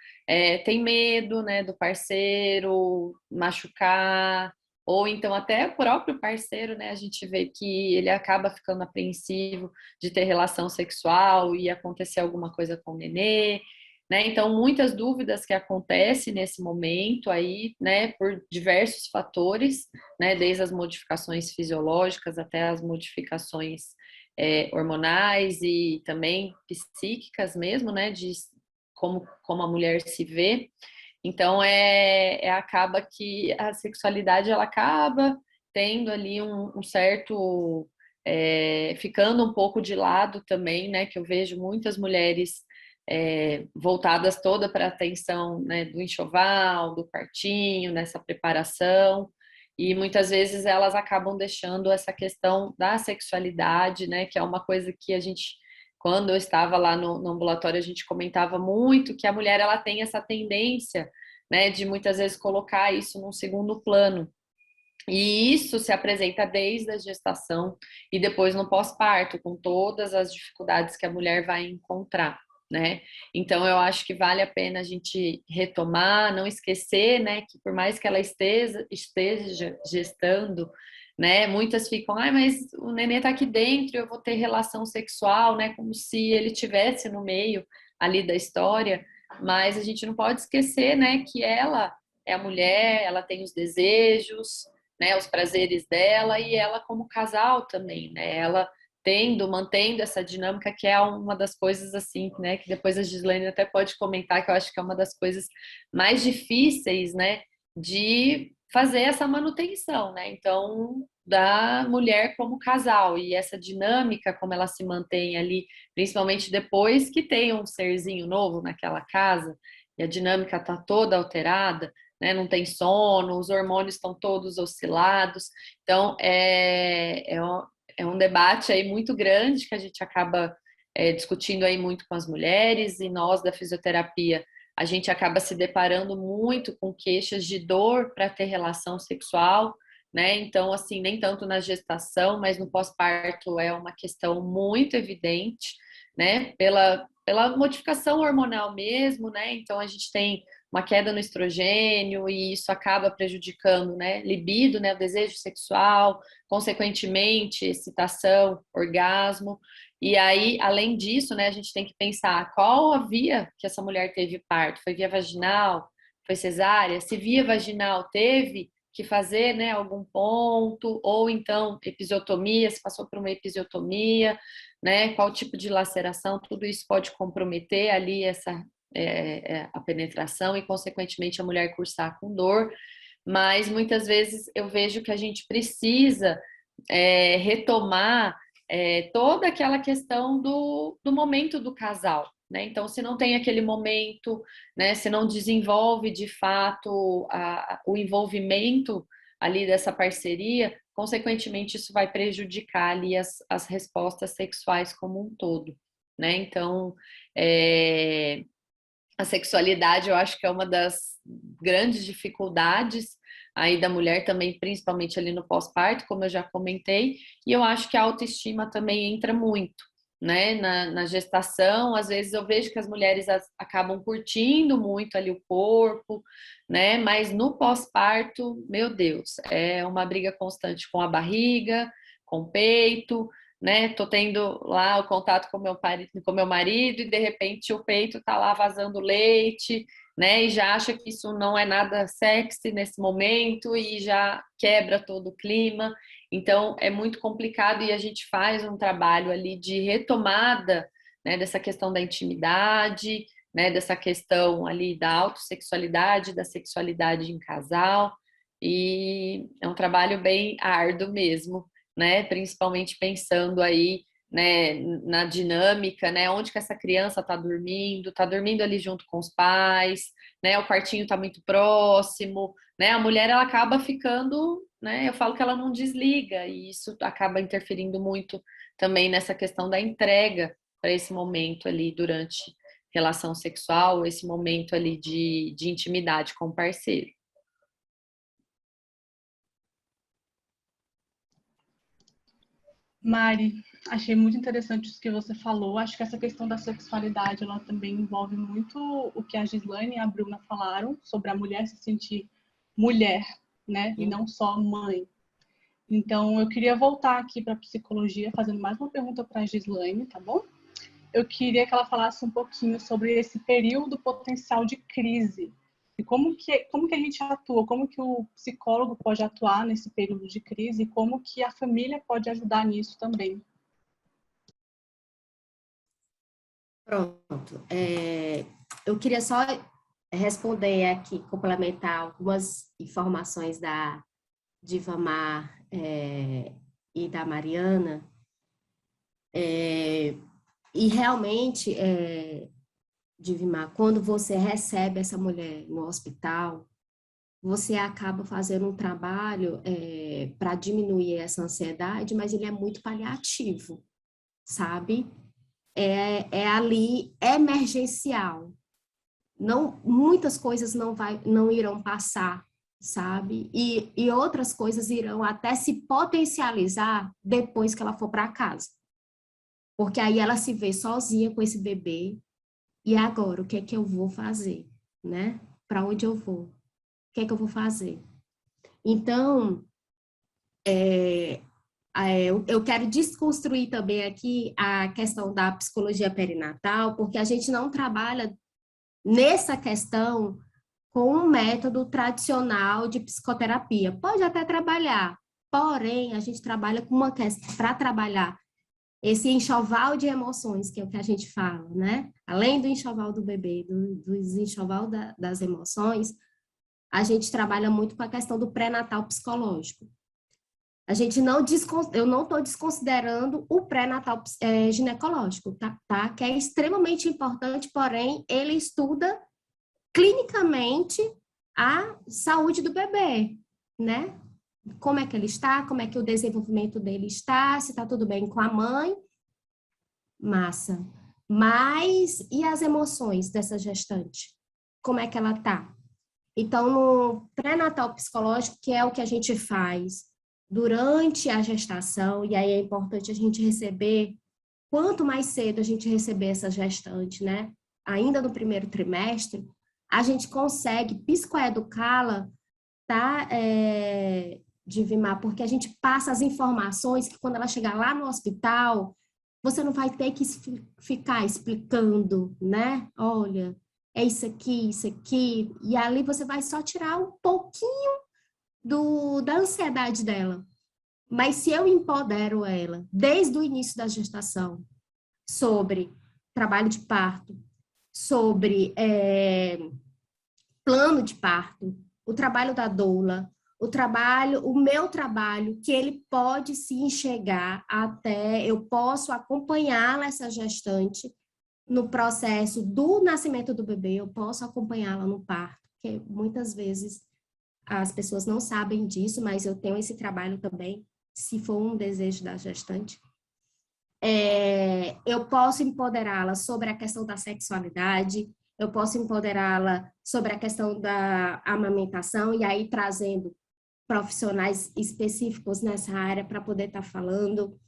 tem medo, né, do parceiro machucar, ou então até o próprio parceiro, né, a gente vê que ele acaba ficando apreensivo de ter relação sexual e acontecer alguma coisa com o nenê, né? Então, muitas dúvidas que acontecem nesse momento aí, né, por diversos fatores, né, desde as modificações fisiológicas até as modificações hormonais e também psíquicas mesmo, né, de como a mulher se vê. Então, acaba que a sexualidade, ela acaba tendo ali um certo... ficando um pouco de lado também, né, que eu vejo muitas mulheres voltadas toda para a atenção, né, do enxoval, do partinho, nessa preparação, e muitas vezes elas acabam deixando essa questão da sexualidade, né, que é uma coisa que a gente, quando eu estava lá no ambulatório, a gente comentava muito que a mulher ela tem essa tendência, né, de muitas vezes colocar isso num segundo plano. E isso se apresenta desde a gestação e depois no pós-parto, com todas as dificuldades que a mulher vai encontrar, né? Então, eu acho que vale a pena a gente retomar, não esquecer, né, que por mais que ela esteja gestando, né, muitas ficam, mas o nenê tá aqui dentro, eu vou ter relação sexual, né, como se ele tivesse no meio ali da história, mas a gente não pode esquecer, né, que ela é a mulher, ela tem os desejos, né, os prazeres dela e ela como casal também, né, ela mantendo essa dinâmica, que é uma das coisas assim, né, que depois a Gislaine até pode comentar, que eu acho que é uma das coisas mais difíceis, né, de fazer essa manutenção, né, então, da mulher como casal, e essa dinâmica, como ela se mantém ali, principalmente depois que tem um serzinho novo naquela casa, e a dinâmica está toda alterada, né, não tem sono, os hormônios estão todos oscilados, então é um debate aí muito grande que a gente acaba discutindo aí muito com as mulheres, e nós da fisioterapia, a gente acaba se deparando muito com queixas de dor para ter relação sexual, né? Então, assim, nem tanto na gestação, mas no pós-parto é uma questão muito evidente, né? Pela modificação hormonal mesmo, né? Então, a gente tem uma queda no estrogênio e isso acaba prejudicando, né? Libido, né? O desejo sexual, consequentemente, excitação, orgasmo. E aí, além disso, né? A gente tem que pensar qual a via que essa mulher teve parto. Foi via vaginal? Foi cesárea? Se via vaginal teve que fazer, né, algum ponto, ou então episiotomia, se passou por uma episiotomia, né, qual tipo de laceração, tudo isso pode comprometer ali a penetração e, consequentemente, a mulher cursar com dor, mas muitas vezes eu vejo que a gente precisa retomar toda aquela questão do momento do casal, né? Então, se não tem aquele momento, né, se não desenvolve de fato o envolvimento ali dessa parceria, consequentemente isso vai prejudicar ali as respostas sexuais como um todo, né? Então, a sexualidade eu acho que é uma das grandes dificuldades aí da mulher também, principalmente ali no pós-parto, como eu já comentei, e eu acho que a autoestima também entra muito, né? Na gestação, às vezes eu vejo que as mulheres acabam curtindo muito ali o corpo, né? Mas no pós-parto, meu Deus, é uma briga constante com a barriga, com o peito, né? Tô tendo lá o contato com meu marido e de repente o peito tá lá vazando leite, né? E já acha que isso não é nada sexy nesse momento e já quebra todo o clima. Então, é muito complicado e a gente faz um trabalho ali de retomada, né, dessa questão da intimidade, né, dessa questão ali da autossexualidade, da sexualidade em casal, e é um trabalho bem árduo mesmo, né, principalmente pensando aí, né, na dinâmica, né, onde que essa criança está dormindo ali junto com os pais, né, o quartinho está muito próximo, né, a mulher ela acaba ficando, né, eu falo que ela não desliga e isso acaba interferindo muito também nessa questão da entrega para esse momento ali durante relação sexual, esse momento ali de intimidade com o parceiro. Mari, achei muito interessante isso que você falou. Acho que essa questão da sexualidade, ela também envolve muito o que a Gislaine e a Bruna falaram sobre a mulher se sentir mulher, né? E não só mãe. Então, eu queria voltar aqui para a psicologia, fazendo mais uma pergunta para a Gislaine, tá bom? Eu queria que ela falasse um pouquinho sobre esse período potencial de crise. E como que a gente atua, como que o psicólogo pode atuar nesse período de crise e como que a família pode ajudar nisso também. Pronto. Eu queria só responder aqui, complementar algumas informações da Divamar e da Mariana. E realmente, Divimar, quando você recebe essa mulher no hospital, você acaba fazendo um trabalho para diminuir essa ansiedade, mas ele é muito paliativo, sabe? É ali emergencial. Não, muitas coisas não irão passar, sabe? E outras coisas irão até se potencializar depois que ela for para casa. Porque aí ela se vê sozinha com esse bebê. E agora, o que é que eu vou fazer, né? Para onde eu vou? O que é que eu vou fazer? Então, eu quero desconstruir também aqui a questão da psicologia perinatal, porque a gente não trabalha nessa questão com um método tradicional de psicoterapia. Pode até trabalhar, porém, a gente trabalha com uma questão para trabalhar esse enxoval de emoções, que é o que a gente fala, né? Além do enxoval do bebê, do enxoval das emoções, a gente trabalha muito com a questão do pré-natal psicológico. Eu não estou desconsiderando o pré-natal ginecológico, tá? Que é extremamente importante, porém, ele estuda clinicamente a saúde do bebê, né? como é que ele está, como é que o desenvolvimento dele está, se está tudo bem com a mãe, massa. Mas, e as emoções dessa gestante? Como é que ela está? Então, no pré-natal psicológico, que é o que a gente faz durante a gestação, e aí é importante a gente receber, quanto mais cedo a gente receber essa gestante, né? Ainda no primeiro trimestre, a gente consegue psicoeducá-la, tá? Divimar, porque a gente passa as informações que quando ela chegar lá no hospital, você não vai ter que ficar explicando, né? Olha, é isso aqui, e ali você vai só tirar um pouquinho da ansiedade dela. Mas se eu empodero ela, desde o início da gestação, sobre trabalho de parto, sobre plano de parto, o trabalho da doula, o meu trabalho, que ele pode se enxergar até, eu posso acompanhá-la, essa gestante, no processo do nascimento do bebê, eu posso acompanhá-la no parto, porque muitas vezes as pessoas não sabem disso, mas eu tenho esse trabalho também, se for um desejo da gestante. Eu posso empoderá-la sobre a questão da sexualidade, eu posso empoderá-la sobre a questão da amamentação, e aí trazendo profissionais específicos nessa área para poder estar falando.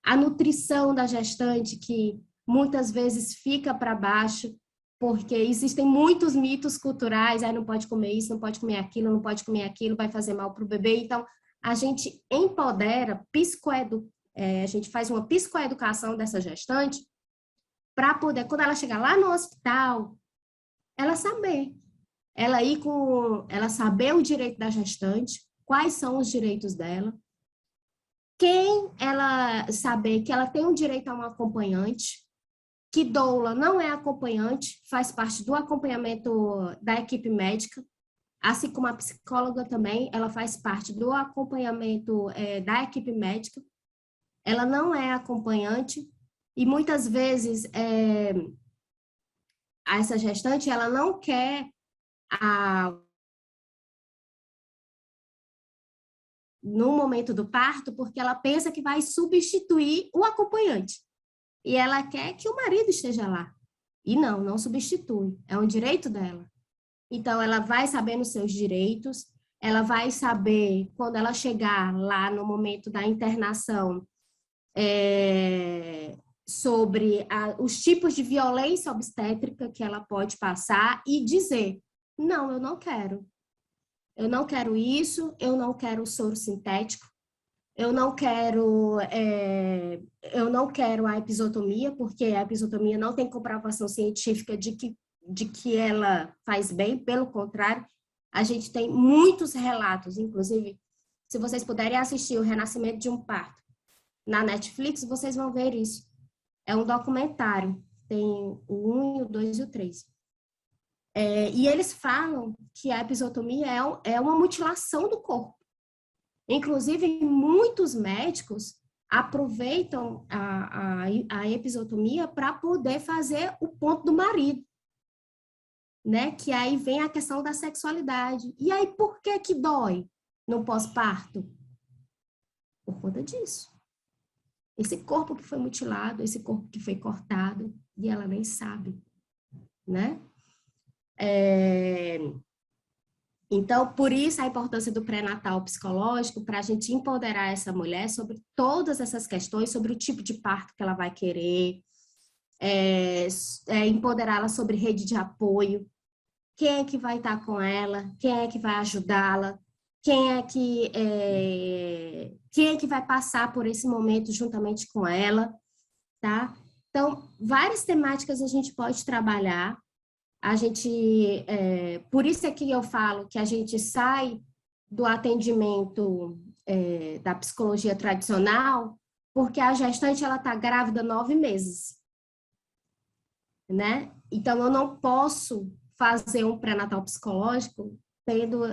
A nutrição da gestante, que muitas vezes fica para baixo, porque existem muitos mitos culturais, aí não pode comer isso, não pode comer aquilo, não pode comer aquilo, vai fazer mal para o bebê. Então, a gente empodera, a gente faz uma psicoeducação dessa gestante para poder, quando ela chegar lá no hospital, ela saber. Ela saber o direito da gestante, quais são os direitos dela, ela saber que ela tem um direito a um acompanhante, que doula não é acompanhante, faz parte do acompanhamento da equipe médica, assim como a psicóloga também, ela faz parte do acompanhamento da equipe médica, ela não é acompanhante, e muitas vezes essa gestante, ela não quer no momento do parto, porque ela pensa que vai substituir o acompanhante. E ela quer que o marido esteja lá. E não substitui. É um direito dela. Então, ela vai saber os seus direitos, ela vai saber, quando ela chegar lá no momento da internação, sobre os tipos de violência obstétrica que ela pode passar e dizer, não, eu não quero. Eu não quero isso, eu não quero soro sintético, eu não quero a episiotomia, porque a episiotomia não tem comprovação científica de que ela faz bem, pelo contrário, a gente tem muitos relatos, inclusive, se vocês puderem assistir O Renascimento de um Parto na Netflix, vocês vão ver isso. É um documentário, tem o 1, o 2 e o 3. E eles falam que a episiotomia é uma mutilação do corpo. Inclusive, muitos médicos aproveitam a episiotomia para poder fazer o ponto do marido, né? Que aí vem a questão da sexualidade. E aí, por que dói no pós-parto? Por conta disso. Esse corpo que foi mutilado, esse corpo que foi cortado, e ela nem sabe, né? Então, por isso a importância do pré-natal psicológico, para a gente empoderar essa mulher sobre todas essas questões, sobre o tipo de parto que ela vai querer, empoderá-la sobre rede de apoio, quem é que vai estar com ela, quem é que vai ajudá-la, quem é que vai passar por esse momento juntamente com ela, tá? Então, várias temáticas a gente pode trabalhar. Por isso é que eu falo que a gente sai do atendimento da psicologia tradicional, porque a gestante ela está grávida 9 meses, né? Então eu não posso fazer um pré-natal psicológico tendo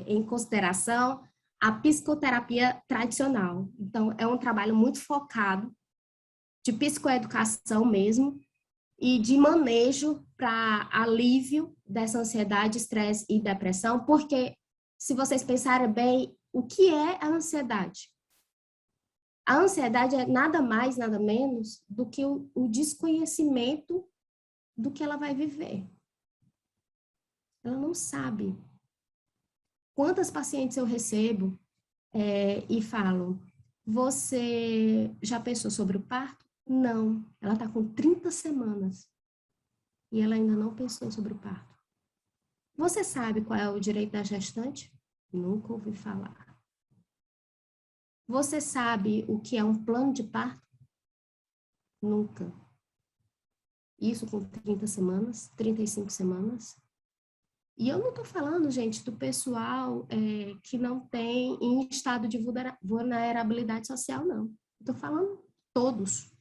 em consideração a psicoterapia tradicional. Então é um trabalho muito focado de psicoeducação mesmo, e de manejo para alívio dessa ansiedade, estresse e depressão, porque, se vocês pensarem bem, O que é a ansiedade? A ansiedade é nada mais, nada menos do que o desconhecimento do que ela vai viver. Ela não sabe. Quantas pacientes eu recebo e falo, você já pensou sobre o parto? Não. Ela está com 30 semanas e ela ainda não pensou sobre o parto. Você sabe qual é o direito da gestante? Nunca ouvi falar. Você sabe o que é um plano de parto? Nunca. Isso com 30 semanas, 35 semanas. E eu não estou falando, gente, do pessoal que não tem em estado de vulnerabilidade social, não. Estou falando todos.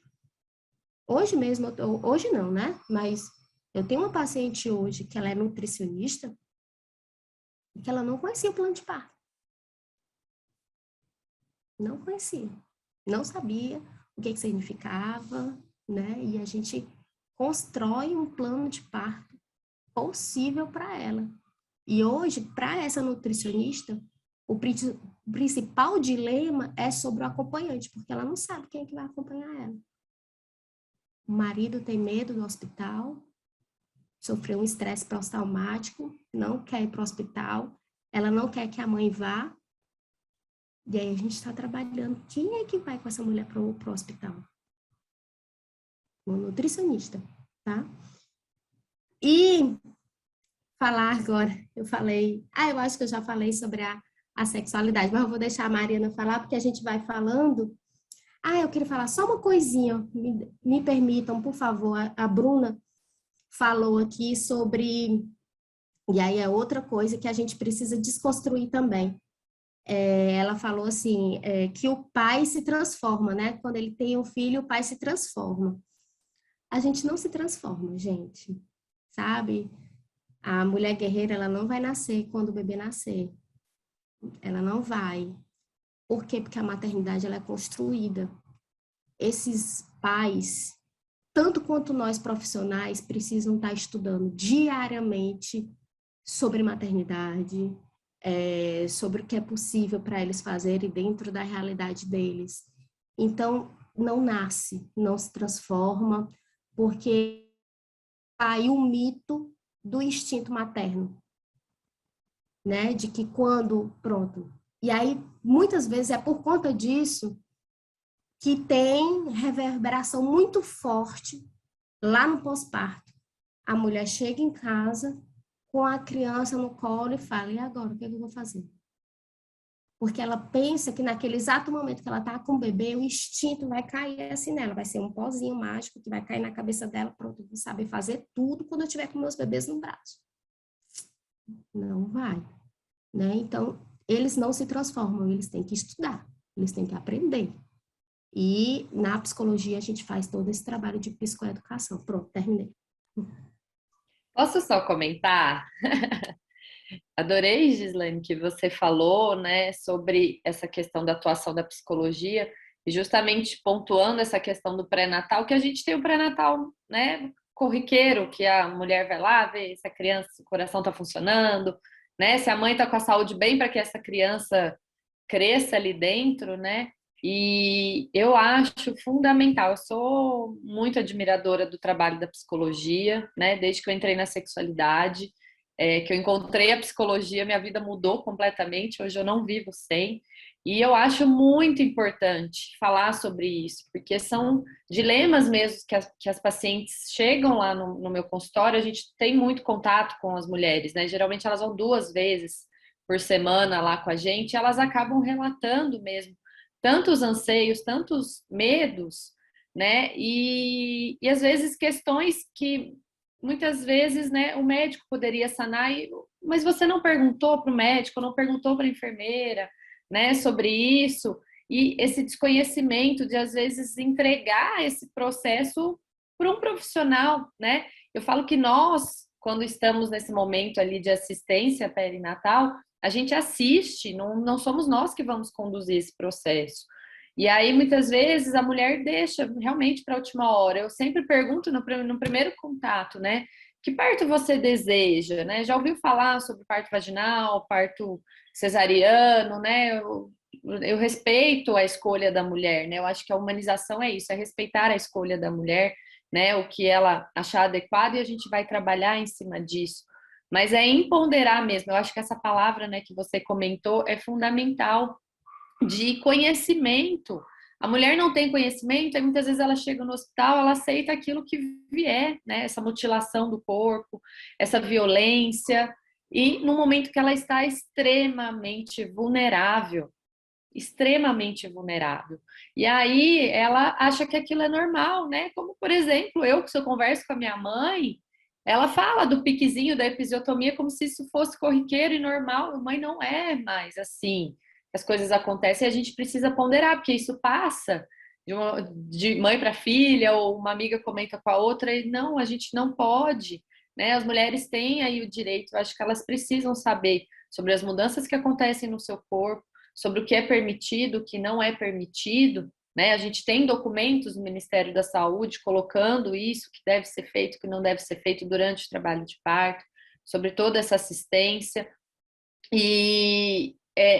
Hoje mesmo, hoje não, né? Mas eu tenho uma paciente hoje que ela é nutricionista e que ela não conhecia o plano de parto. Não conhecia. Não sabia o que significava, né? E a gente constrói um plano de parto possível para ela. E hoje, para essa nutricionista, o principal dilema é sobre o acompanhante, porque ela não sabe quem é que vai acompanhar ela. O marido tem medo do hospital, sofreu um estresse pós-traumático, não quer ir para o hospital, ela não quer que a mãe vá. E aí a gente está trabalhando. Quem é que vai com essa mulher para o hospital? Um nutricionista, tá? E falar agora, eu acho que eu já falei sobre a sexualidade, mas eu vou deixar a Mariana falar, porque a gente vai falando. Eu queria falar só uma coisinha, me permitam, por favor. A Bruna falou aqui sobre, e aí é outra coisa que a gente precisa desconstruir também. Ela falou assim, que o pai se transforma, né? Quando ele tem um filho, o pai se transforma. A gente não se transforma, gente, sabe? A mulher guerreira, ela não vai nascer quando o bebê nascer. Ela não vai. Por quê? Porque a maternidade, ela é construída. Esses pais, tanto quanto nós profissionais, precisam estar estudando diariamente sobre maternidade, sobre o que é possível para eles fazerem dentro da realidade deles. Então, não nasce, não se transforma, porque cai o mito do instinto materno, né? De que pronto. E aí, muitas vezes, é por conta disso que tem reverberação muito forte lá no pós-parto. A mulher chega em casa com a criança no colo e fala, e agora, o que eu vou fazer? Porque ela pensa que naquele exato momento que ela está com o bebê, o instinto vai cair assim nela, vai ser um pozinho mágico que vai cair na cabeça dela, pronto, eu vou saber fazer tudo quando eu estiver com meus bebês no braço. Não vai, né? Então, eles não se transformam, eles têm que estudar, eles têm que aprender. E na psicologia a gente faz todo esse trabalho de psicoeducação. Pronto, terminei. Posso só comentar? Adorei, Gislaine, que você falou, né, sobre essa questão da atuação da psicologia e justamente pontuando essa questão do pré-natal, que a gente tem o pré-natal, né, corriqueiro, que a mulher vai lá ver se a criança, o coração está funcionando, né, se a mãe está com a saúde bem para que essa criança cresça ali dentro, né? E eu acho fundamental, eu sou muito admiradora do trabalho da psicologia, né? Desde que eu entrei na sexualidade, que eu encontrei a psicologia, minha vida mudou completamente, hoje eu não vivo sem. E eu acho muito importante falar sobre isso, porque são dilemas mesmo que as pacientes chegam lá no meu consultório, a gente tem muito contato com as mulheres, né? Geralmente elas vão 2 vezes por semana lá com a gente, elas acabam relatando mesmo tantos anseios, tantos medos, né? E às vezes questões que muitas vezes, né, o médico poderia sanar, mas você não perguntou para o médico, não perguntou para a enfermeira, né, sobre isso, e esse desconhecimento de às vezes entregar esse processo para um profissional, né? Eu falo que nós, quando estamos nesse momento ali de assistência perinatal, a gente assiste, não somos nós que vamos conduzir esse processo. E aí, muitas vezes, a mulher deixa realmente para a última hora. Eu sempre pergunto no primeiro contato, né? Que parto você deseja, né? Já ouviu falar sobre parto vaginal, parto cesariano, né? Eu respeito a escolha da mulher, né? Eu acho que a humanização é isso, é respeitar a escolha da mulher, né? O que ela achar adequado e a gente vai trabalhar em cima disso. Mas é empoderar mesmo. Eu acho que essa palavra, né, que você comentou é fundamental, de conhecimento. A mulher não tem conhecimento, e muitas vezes ela chega no hospital, ela aceita aquilo que vier, né? Essa mutilação do corpo, essa violência, e no momento que ela está extremamente vulnerável. E aí ela acha que aquilo é normal, né? Como, por exemplo, eu, que se eu converso com a minha mãe, ela fala do piquezinho da episiotomia como se isso fosse corriqueiro e normal. Mãe, não é mais assim. As coisas acontecem e a gente precisa ponderar, porque isso passa de mãe para filha, ou uma amiga comenta com a outra, e não, a gente não pode, né? As mulheres têm aí o direito, eu acho que elas precisam saber sobre as mudanças que acontecem no seu corpo, sobre o que é permitido, o que não é permitido, né? A gente tem documentos do Ministério da Saúde colocando isso, que deve ser feito, que não deve ser feito durante o trabalho de parto, sobre toda essa assistência. E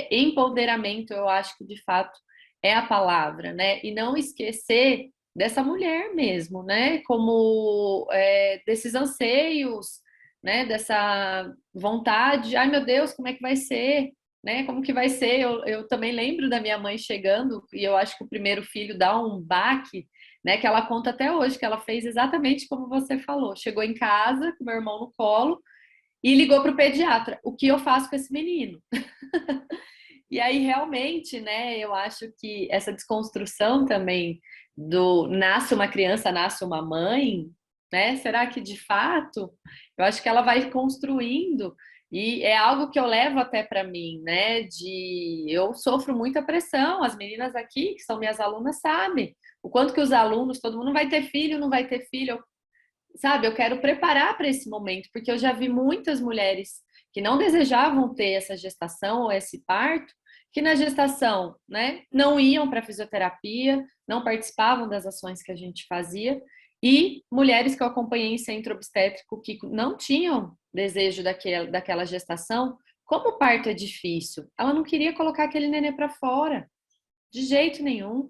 empoderamento, eu acho que de fato é a palavra, né? E não esquecer dessa mulher mesmo, né? Como desses anseios, né? Dessa vontade, ai meu Deus, como é que vai ser? Né? Como que vai ser? Eu também lembro da minha mãe chegando, e eu acho que o primeiro filho dá um baque, né? Que ela conta até hoje, que ela fez exatamente como você falou. Chegou em casa com meu irmão no colo, e ligou para o pediatra, o que eu faço com esse menino? E aí, realmente, né, eu acho que essa desconstrução também do nasce uma criança, nasce uma mãe, né? Será que de fato? Eu acho que ela vai construindo, e é algo que eu levo até para mim, né? Eu sofro muita pressão, as meninas aqui, que são minhas alunas, sabem o quanto que os alunos, todo mundo vai ter filho, não vai ter filho, sabe, eu quero preparar para esse momento, porque eu já vi muitas mulheres que não desejavam ter essa gestação ou esse parto, que na gestação, né, não iam para fisioterapia, não participavam das ações que a gente fazia, e mulheres que eu acompanhei em centro obstétrico que não tinham desejo daquela gestação, como o parto é difícil, ela não queria colocar aquele nenê para fora, de jeito nenhum.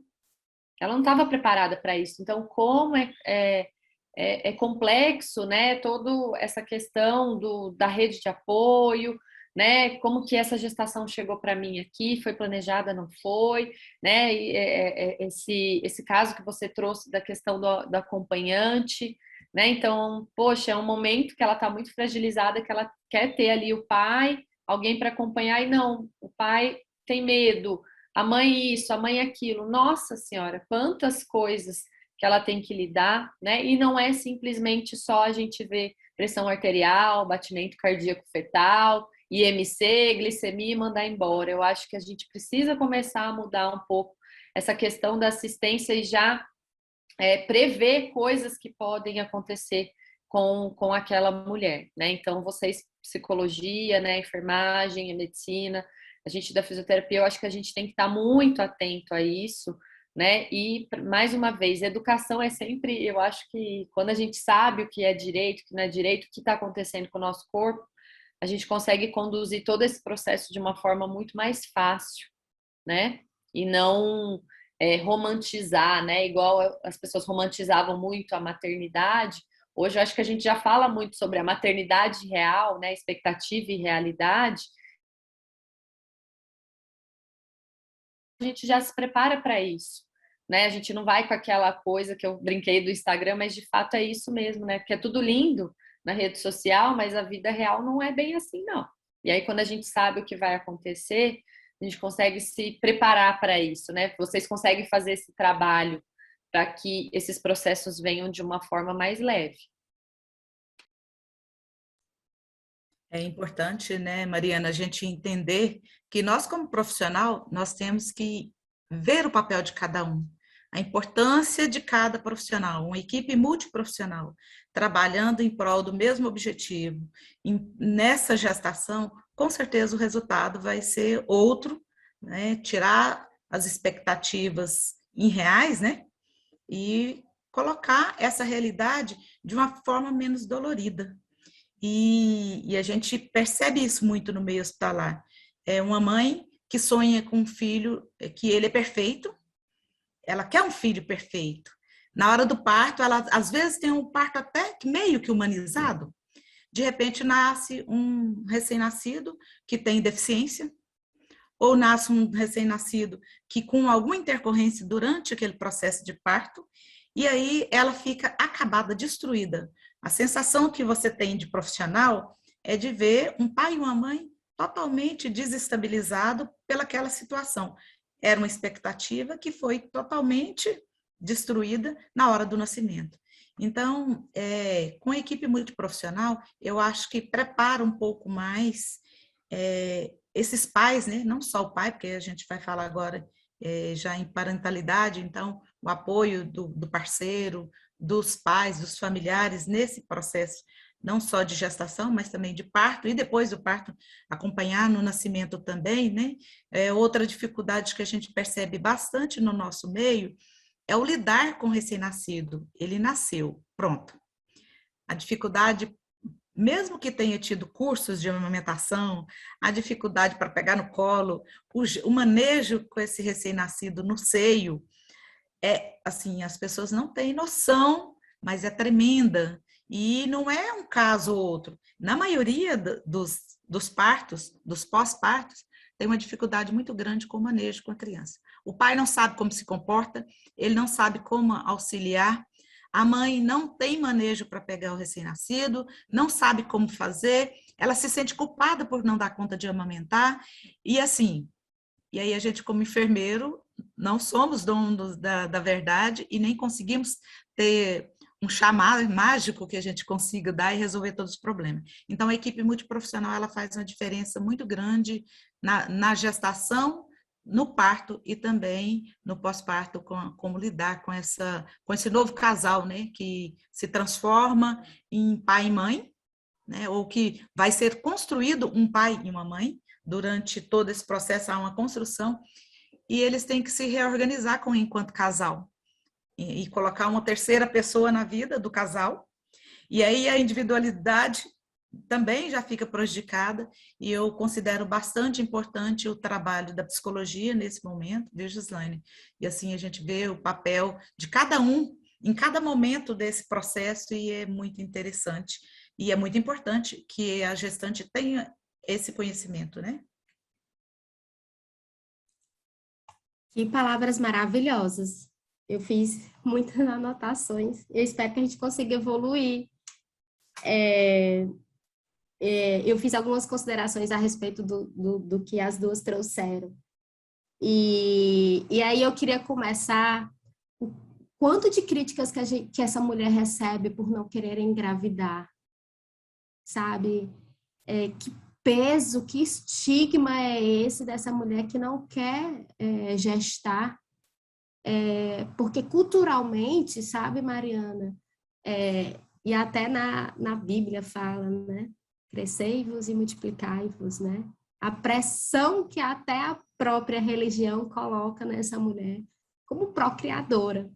Ela não estava preparada para isso. Então, como é complexo, né? Toda essa questão da rede de apoio, né? Como que essa gestação chegou para mim aqui? Foi planejada, não foi, né? E, esse caso que você trouxe da questão do acompanhante, né? Então, poxa, é um momento que ela está muito fragilizada, que ela quer ter ali o pai, alguém para acompanhar, e não, o pai tem medo, a mãe isso, a mãe aquilo. Nossa Senhora, quantas coisas que ela tem que lidar, né? E não é simplesmente só a gente ver pressão arterial, batimento cardíaco fetal, IMC, glicemia e mandar embora. Eu acho que a gente precisa começar a mudar um pouco essa questão da assistência e já prever coisas que podem acontecer com aquela mulher, né? Então, vocês, psicologia, né, enfermagem, a medicina, a gente da fisioterapia, eu acho que a gente tem que estar muito atento a isso, né? E, mais uma vez, educação é sempre, eu acho que quando a gente sabe o que é direito, o que não é direito, o que está acontecendo com o nosso corpo, a gente consegue conduzir todo esse processo de uma forma muito mais fácil, né? E não romantizar, né? Igual as pessoas romantizavam muito a maternidade. Hoje eu acho que a gente já fala muito sobre a maternidade real, né? Expectativa e realidade. A gente já se prepara para isso, né? A gente não vai com aquela coisa que eu brinquei do Instagram, mas de fato é isso mesmo, né? Porque é tudo lindo na rede social, mas a vida real não é bem assim, não. E aí, quando a gente sabe o que vai acontecer, a gente consegue se preparar para isso, né? Vocês conseguem fazer esse trabalho para que esses processos venham de uma forma mais leve. É importante, né, Mariana, a gente entender que nós, como profissional, nós temos que ver o papel de cada um, a importância de cada profissional, uma equipe multiprofissional, trabalhando em prol do mesmo objetivo. Nessa gestação, com certeza o resultado vai ser outro, né, tirar as expectativas irreais, né, e colocar essa realidade de uma forma menos dolorida. e a gente percebe isso muito no meio hospitalar. É uma mãe que sonha com um filho, que ele é perfeito, ela quer um filho perfeito. Na hora do parto, ela às vezes tem um parto até meio que humanizado. De repente nasce um recém-nascido que tem deficiência, ou nasce um recém-nascido que com alguma intercorrência durante aquele processo de parto, e aí ela fica acabada, destruída. A sensação que você tem de profissional é de ver um pai e uma mãe totalmente desestabilizado pelaquela situação. Era uma expectativa que foi totalmente destruída na hora do nascimento. Então, com a equipe multiprofissional, eu acho que prepara um pouco mais esses pais, né? Não só o pai, porque a gente vai falar agora já em parentalidade, então o apoio do parceiro, dos pais, dos familiares nesse processo, não só de gestação, mas também de parto, e depois do parto acompanhar no nascimento também, né? Outra dificuldade que a gente percebe bastante no nosso meio é o lidar com o recém-nascido. Ele nasceu, pronto. A dificuldade, mesmo que tenha tido cursos de amamentação, a dificuldade para pegar no colo, o manejo com esse recém-nascido no seio, assim, as pessoas não têm noção, mas é tremenda. E não é um caso ou outro. Na maioria dos partos, dos pós-partos, tem uma dificuldade muito grande com o manejo com a criança. O pai não sabe como se comporta, ele não sabe como auxiliar, a mãe não tem manejo para pegar o recém-nascido, não sabe como fazer, ela se sente culpada por não dar conta de amamentar, e assim, e aí a gente como enfermeiro não somos donos da verdade e nem conseguimos ter um chamado mágico que a gente consiga dar e resolver todos os problemas. Então, a equipe multiprofissional ela faz uma diferença muito grande na gestação, no parto e também no pós-parto, como lidar com esse novo casal, né, que se transforma em pai e mãe, né, ou que vai ser construído um pai e uma mãe. Durante todo esse processo há uma construção e eles têm que se reorganizar enquanto casal e colocar uma terceira pessoa na vida do casal. E aí a individualidade também já fica prejudicada e eu considero bastante importante o trabalho da psicologia nesse momento, viu, Gislaine? E assim a gente vê o papel de cada um em cada momento desse processo e é muito interessante. E é muito importante que a gestante tenha esse conhecimento, né? Que palavras maravilhosas. Eu fiz muitas anotações. Eu espero que a gente consiga evoluir. Eu fiz algumas considerações a respeito do que as duas trouxeram. E aí eu queria começar o quanto de críticas que essa mulher recebe por não querer engravidar, sabe? Que peso, que estigma é esse dessa mulher que não quer gestar? Porque culturalmente, sabe, Mariana, e até na Bíblia fala, né? Crescei-vos e multiplicai-vos, né? A pressão que até a própria religião coloca nessa mulher como procriadora.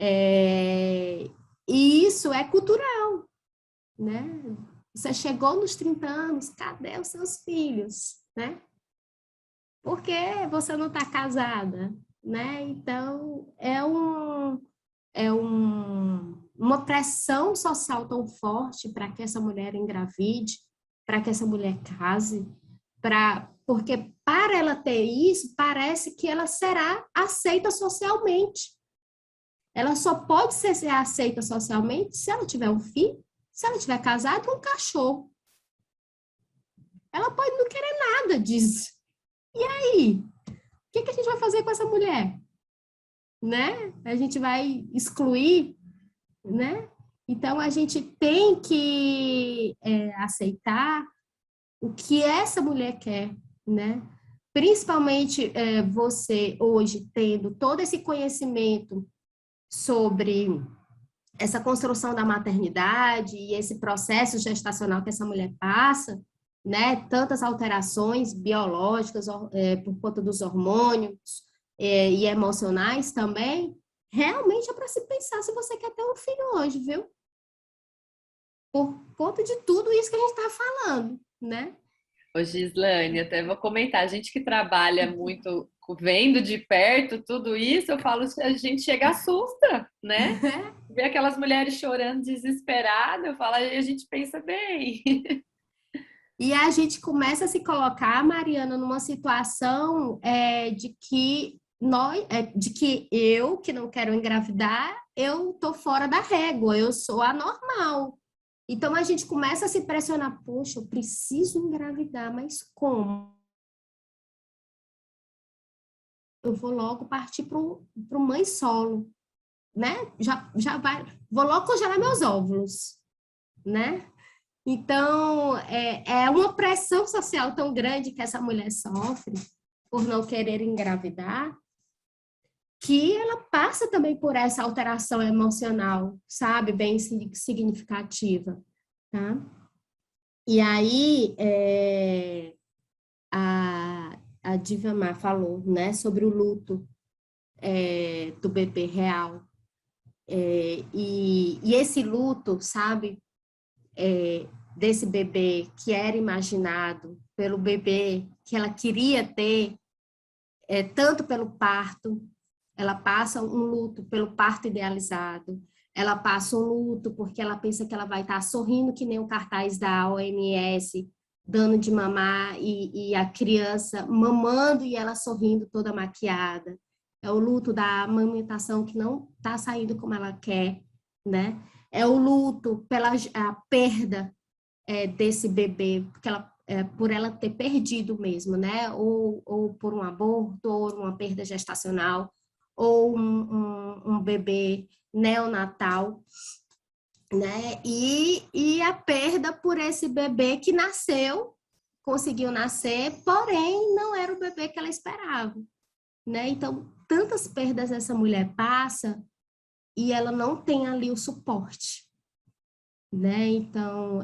E isso é cultural, né? Você chegou nos 30 anos, cadê os seus filhos, né? Por que você não está casada, né? Então, uma pressão social tão forte para que essa mulher engravide, para que essa mulher case, porque para ela ter isso, parece que ela será aceita socialmente. Ela só pode ser aceita socialmente se ela tiver um filho, se ela tiver casado com um cachorro. Ela pode não querer nada disso. E aí? O que a gente vai fazer com essa mulher? Né? A gente vai excluir, né? Então, a gente tem que aceitar o que essa mulher quer, né? Principalmente você hoje tendo todo esse conhecimento sobre essa construção da maternidade e esse processo gestacional que essa mulher passa, né? Tantas alterações biológicas por conta dos hormônios e emocionais também, realmente é para se pensar se você quer ter um filho hoje, viu? por conta de tudo isso que a gente está falando, né? Ô, Gislane, até vou comentar, a gente que trabalha muito vendo de perto tudo isso, eu falo, a gente chega assusta, né? Ver aquelas mulheres chorando desesperada, eu falo, a gente pensa bem. E a gente começa a se colocar, Mariana, numa situação de que de que eu, que não quero engravidar, eu tô fora da régua, eu sou anormal. Então a gente começa a se pressionar, poxa, eu preciso engravidar, mas como? Eu vou logo partir para o mãe solo, né? Vou logo congelar meus óvulos, né? Então, é uma pressão social tão grande que essa mulher sofre por não querer engravidar, que ela passa também por essa alteração emocional, sabe? Bem significativa, tá? E aí, a Divamar falou, né, sobre o luto do bebê real. E esse luto, sabe, desse bebê que era imaginado, pelo bebê que ela queria ter, tanto pelo parto, ela passa um luto pelo parto idealizado, ela passa um luto porque ela pensa que ela vai estar sorrindo que nem o cartaz da OMS, dando de mamar e a criança mamando e ela sorrindo toda maquiada. É o luto da amamentação que não está saindo como ela quer, né? É o luto pela a perda desse bebê, porque por ela ter perdido mesmo, né? Ou por um aborto, ou uma perda gestacional, ou um bebê neonatal, né? E a perda por esse bebê que nasceu, conseguiu nascer, porém não era o bebê que ela esperava, né? Então, tantas perdas essa mulher passa e ela não tem ali o suporte, né? Então,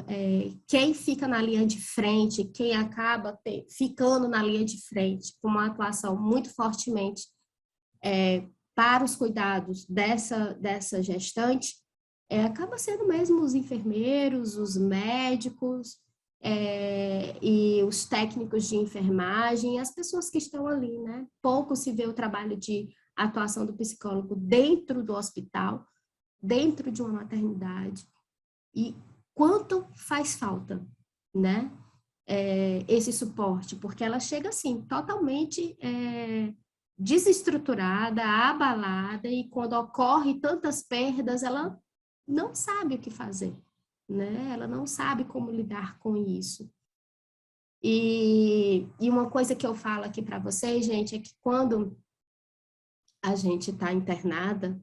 quem fica na linha de frente, quem acaba ficando na linha de frente com uma atuação muito fortemente para os cuidados dessa gestante, acaba sendo mesmo os enfermeiros, os médicos e os técnicos de enfermagem, as pessoas que estão ali, né? Pouco se vê o trabalho de atuação do psicólogo dentro do hospital, dentro de uma maternidade. E quanto faz falta, né? Esse suporte, porque ela chega assim, totalmente desestruturada, abalada, e quando ocorre tantas perdas, ela não sabe o que fazer, né? Ela não sabe como lidar com isso. E uma coisa que eu falo aqui para vocês, gente, é que quando a gente está internada,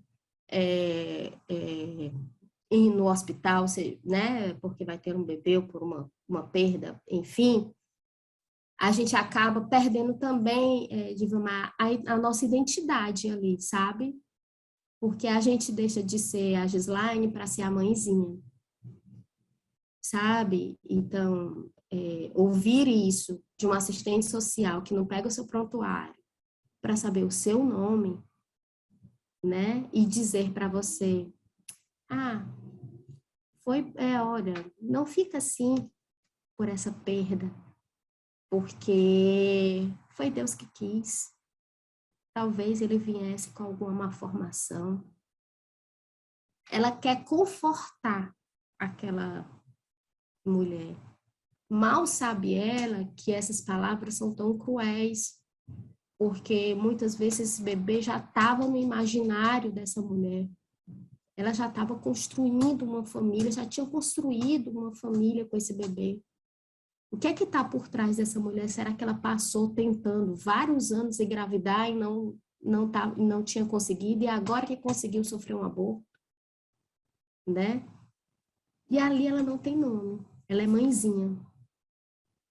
no hospital, né, porque vai ter um bebê ou por uma perda, enfim, a gente acaba perdendo também, Divamar, a nossa identidade ali, sabe? Porque a gente deixa de ser a Gislaine para ser a mãezinha, sabe? Então, ouvir isso de um assistente social que não pega o seu prontuário para saber o seu nome, né? E dizer para você, olha, não fica assim por essa perda, porque foi Deus que quis. Talvez ele viesse com alguma má formação. Ela quer confortar aquela mulher. Mal sabe ela que essas palavras são tão cruéis, porque muitas vezes esse bebê já estava no imaginário dessa mulher. Ela já estava construindo uma família, já tinha construído uma família com esse bebê. O que é que está por trás dessa mulher? Será que ela passou tentando vários anos engravidar e não tinha conseguido, e agora que conseguiu sofrer um aborto, né? E ali ela não tem nome, ela é mãezinha.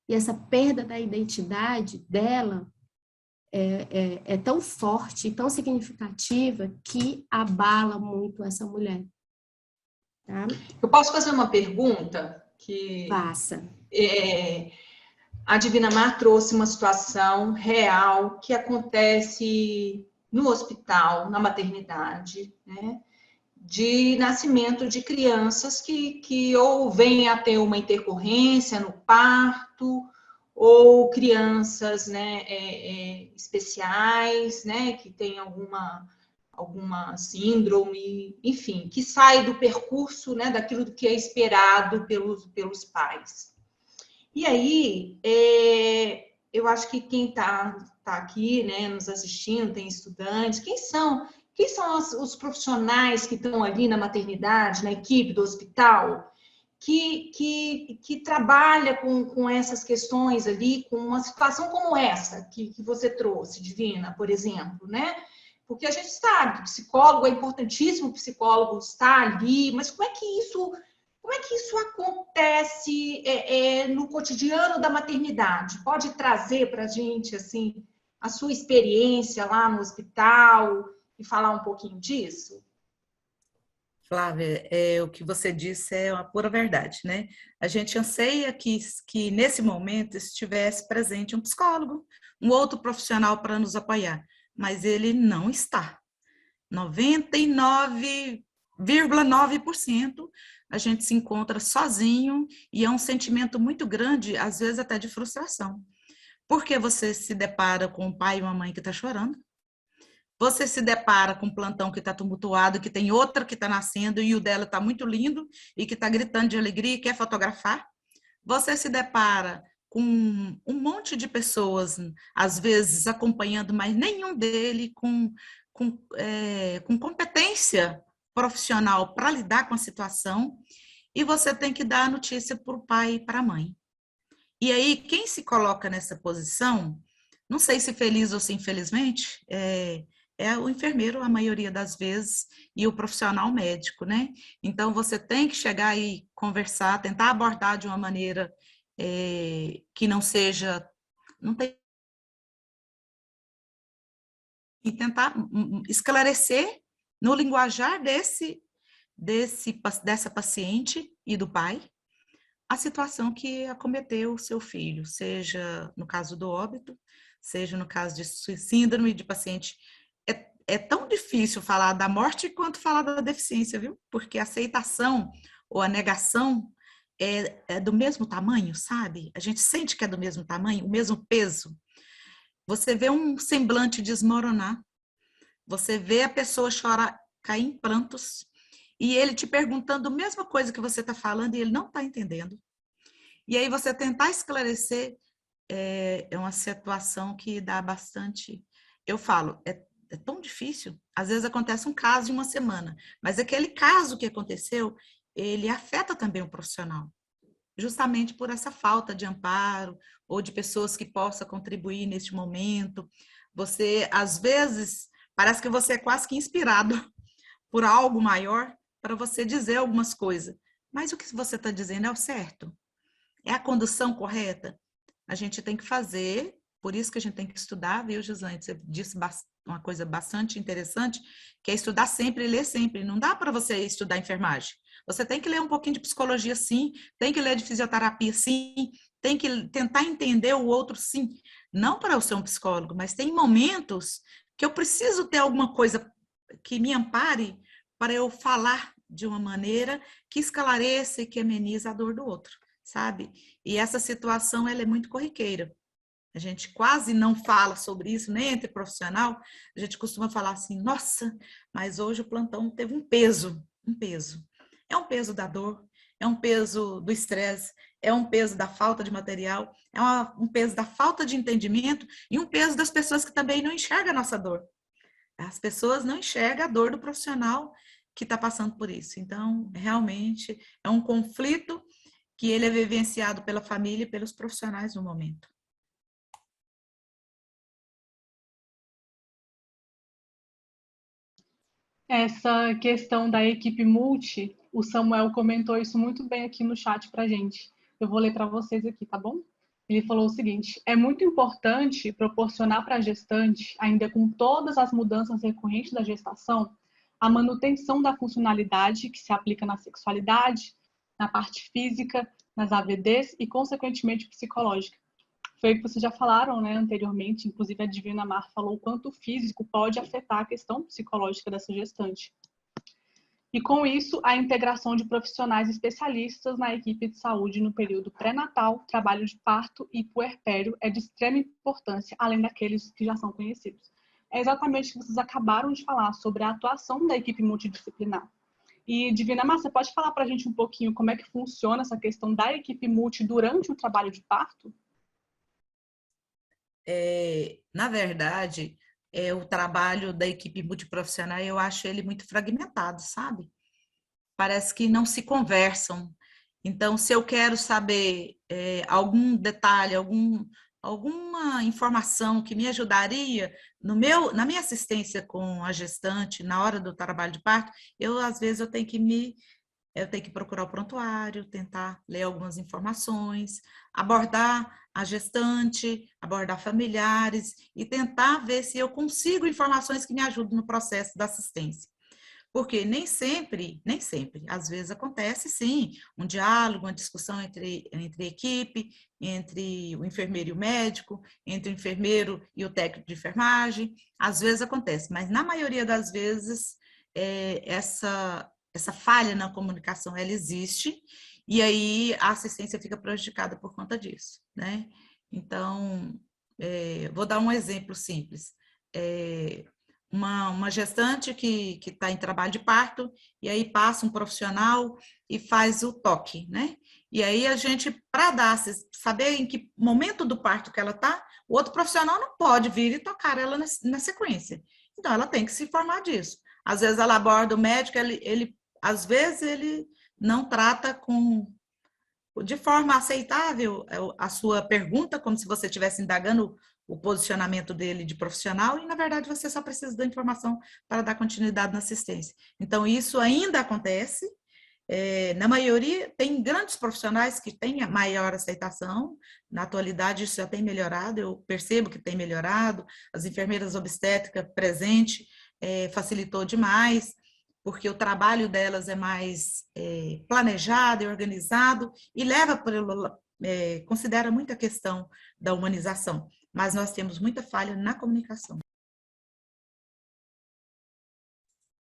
E essa perda da identidade dela é tão forte, tão significativa, que abala muito essa mulher. Tá? Eu posso fazer uma pergunta? Passa. A Divina Mar trouxe uma situação real que acontece no hospital, na maternidade, né? de nascimento de crianças que ou vêm a ter uma intercorrência no parto, ou crianças, né, especiais, né, que têm alguma síndrome, enfim, que sai do percurso, né, daquilo que é esperado pelos pais. E aí, eu acho que quem está aqui, né, nos assistindo, tem estudantes, quem são os profissionais que estão ali na maternidade, na equipe do hospital, que trabalha com essas questões ali, com uma situação como essa que você trouxe, Divina, por exemplo, né? Porque a gente sabe que o psicólogo é importantíssimo, o psicólogo está ali, mas como é que isso acontece no cotidiano da maternidade? Pode trazer para a gente, assim, a sua experiência lá no hospital e falar um pouquinho disso? Flávia, o que você disse é uma pura verdade, né? A gente anseia que nesse momento estivesse presente um psicólogo, um outro profissional para nos apoiar, mas ele não está. 99,9% a gente se encontra sozinho e é um sentimento muito grande, às vezes até de frustração. Porque você se depara com um pai e uma mãe que está chorando, você se depara com um plantão que está tumultuado, que tem outra que está nascendo e o dela está muito lindo e que está gritando de alegria e quer fotografar. Você se depara com um monte de pessoas, às vezes acompanhando, mas nenhum dele com competência profissional para lidar com a situação, e você tem que dar a notícia para o pai e para a mãe. E aí, quem se coloca nessa posição, não sei se feliz ou se infelizmente, é o enfermeiro, a maioria das vezes, e o profissional médico, né? Então, você tem que chegar e conversar, tentar abordar de uma maneira que não seja... Não tem, e tentar esclarecer no linguajar dessa paciente e do pai a situação que acometeu o seu filho, seja no caso do óbito, seja no caso de síndrome de paciente. É tão difícil falar da morte quanto falar da deficiência, viu? Porque a aceitação ou a negação é do mesmo tamanho, sabe? A gente sente que é do mesmo tamanho, o mesmo peso. Você vê um semblante desmoronar, você vê a pessoa chorar, cair em prantos, e ele te perguntando a mesma coisa que você está falando e ele não está entendendo. E aí você tentar esclarecer é uma situação que dá bastante... Eu falo, é tão difícil. Às vezes acontece um caso em uma semana, mas aquele caso que aconteceu, ele afeta também o profissional, justamente por essa falta de amparo ou de pessoas que possam contribuir neste momento. Você, às vezes, parece que você é quase que inspirado por algo maior para você dizer algumas coisas. Mas o que você está dizendo é o certo? É a condução correta? A gente tem que fazer, por isso que a gente tem que estudar, viu, Gislaine? Você disse uma coisa bastante interessante, que é estudar sempre e ler sempre. Não dá para você estudar enfermagem. Você tem que ler um pouquinho de psicologia, sim, tem que ler de fisioterapia, sim, tem que tentar entender o outro, sim. Não para eu ser um psicólogo, mas tem momentos que eu preciso ter alguma coisa que me ampare para eu falar de uma maneira que esclareça e que ameniza a dor do outro, sabe? E essa situação, ela é muito corriqueira. A gente quase não fala sobre isso, nem entre profissional. A gente costuma falar assim, nossa, mas hoje o plantão teve um peso. É um peso da dor, é um peso do estresse, é um peso da falta de material, é um peso da falta de entendimento e um peso das pessoas que também não enxergam a nossa dor. As pessoas não enxergam a dor do profissional que está passando por isso. Então, realmente, é um conflito que ele é vivenciado pela família e pelos profissionais no momento. Essa questão da equipe multi, o Samuel comentou isso muito bem aqui no chat para a gente. Eu vou ler para vocês aqui, tá bom? Ele falou o seguinte: é muito importante proporcionar para a gestante, ainda com todas as mudanças recorrentes da gestação, a manutenção da funcionalidade que se aplica na sexualidade, na parte física, nas AVDs e, consequentemente, psicológica. Foi o que vocês já falaram, né, anteriormente, inclusive a Divina Mar falou o quanto o físico pode afetar a questão psicológica dessa gestante. E, com isso, a integração de profissionais especialistas na equipe de saúde no período pré-natal, trabalho de parto e puerpério é de extrema importância, além daqueles que já são conhecidos. É exatamente o que vocês acabaram de falar sobre a atuação da equipe multidisciplinar. E, Divina Mar, você pode falar para a gente um pouquinho como é que funciona essa questão da equipe multi durante o trabalho de parto? Na verdade, o trabalho da equipe multiprofissional, eu acho ele muito fragmentado, sabe? Parece que não se conversam. Então, se eu quero saber algum detalhe, alguma informação que me ajudaria na minha assistência com a gestante, na hora do trabalho de parto, às vezes, eu tenho que procurar o prontuário, tentar ler algumas informações, abordar a gestante, abordar familiares e tentar ver se eu consigo informações que me ajudem no processo da assistência. Porque nem sempre, às vezes acontece sim, um diálogo, uma discussão entre equipe, entre o enfermeiro e o médico, entre o enfermeiro e o técnico de enfermagem, às vezes acontece, mas na maioria das vezes essa falha na comunicação, ela existe, e aí a assistência fica prejudicada por conta disso, né? Então, vou dar um exemplo simples. Uma gestante que está em trabalho de parto, e aí passa um profissional e faz o toque, né? E aí a gente, para saber em que momento do parto que ela está, o outro profissional não pode vir e tocar ela na sequência. Então, ela tem que se informar disso. Às vezes ela aborda o médico, às vezes ele não trata de forma aceitável a sua pergunta, como se você estivesse indagando o posicionamento dele de profissional, e, na verdade, você só precisa da informação para dar continuidade na assistência. Então, isso ainda acontece. Na maioria, tem grandes profissionais que têm a maior aceitação. Na atualidade, isso já tem melhorado, eu percebo que tem melhorado. As enfermeiras obstétricas presentes facilitou demais, porque o trabalho delas é mais planejado e organizado e considera muito a questão da humanização. Mas nós temos muita falha na comunicação.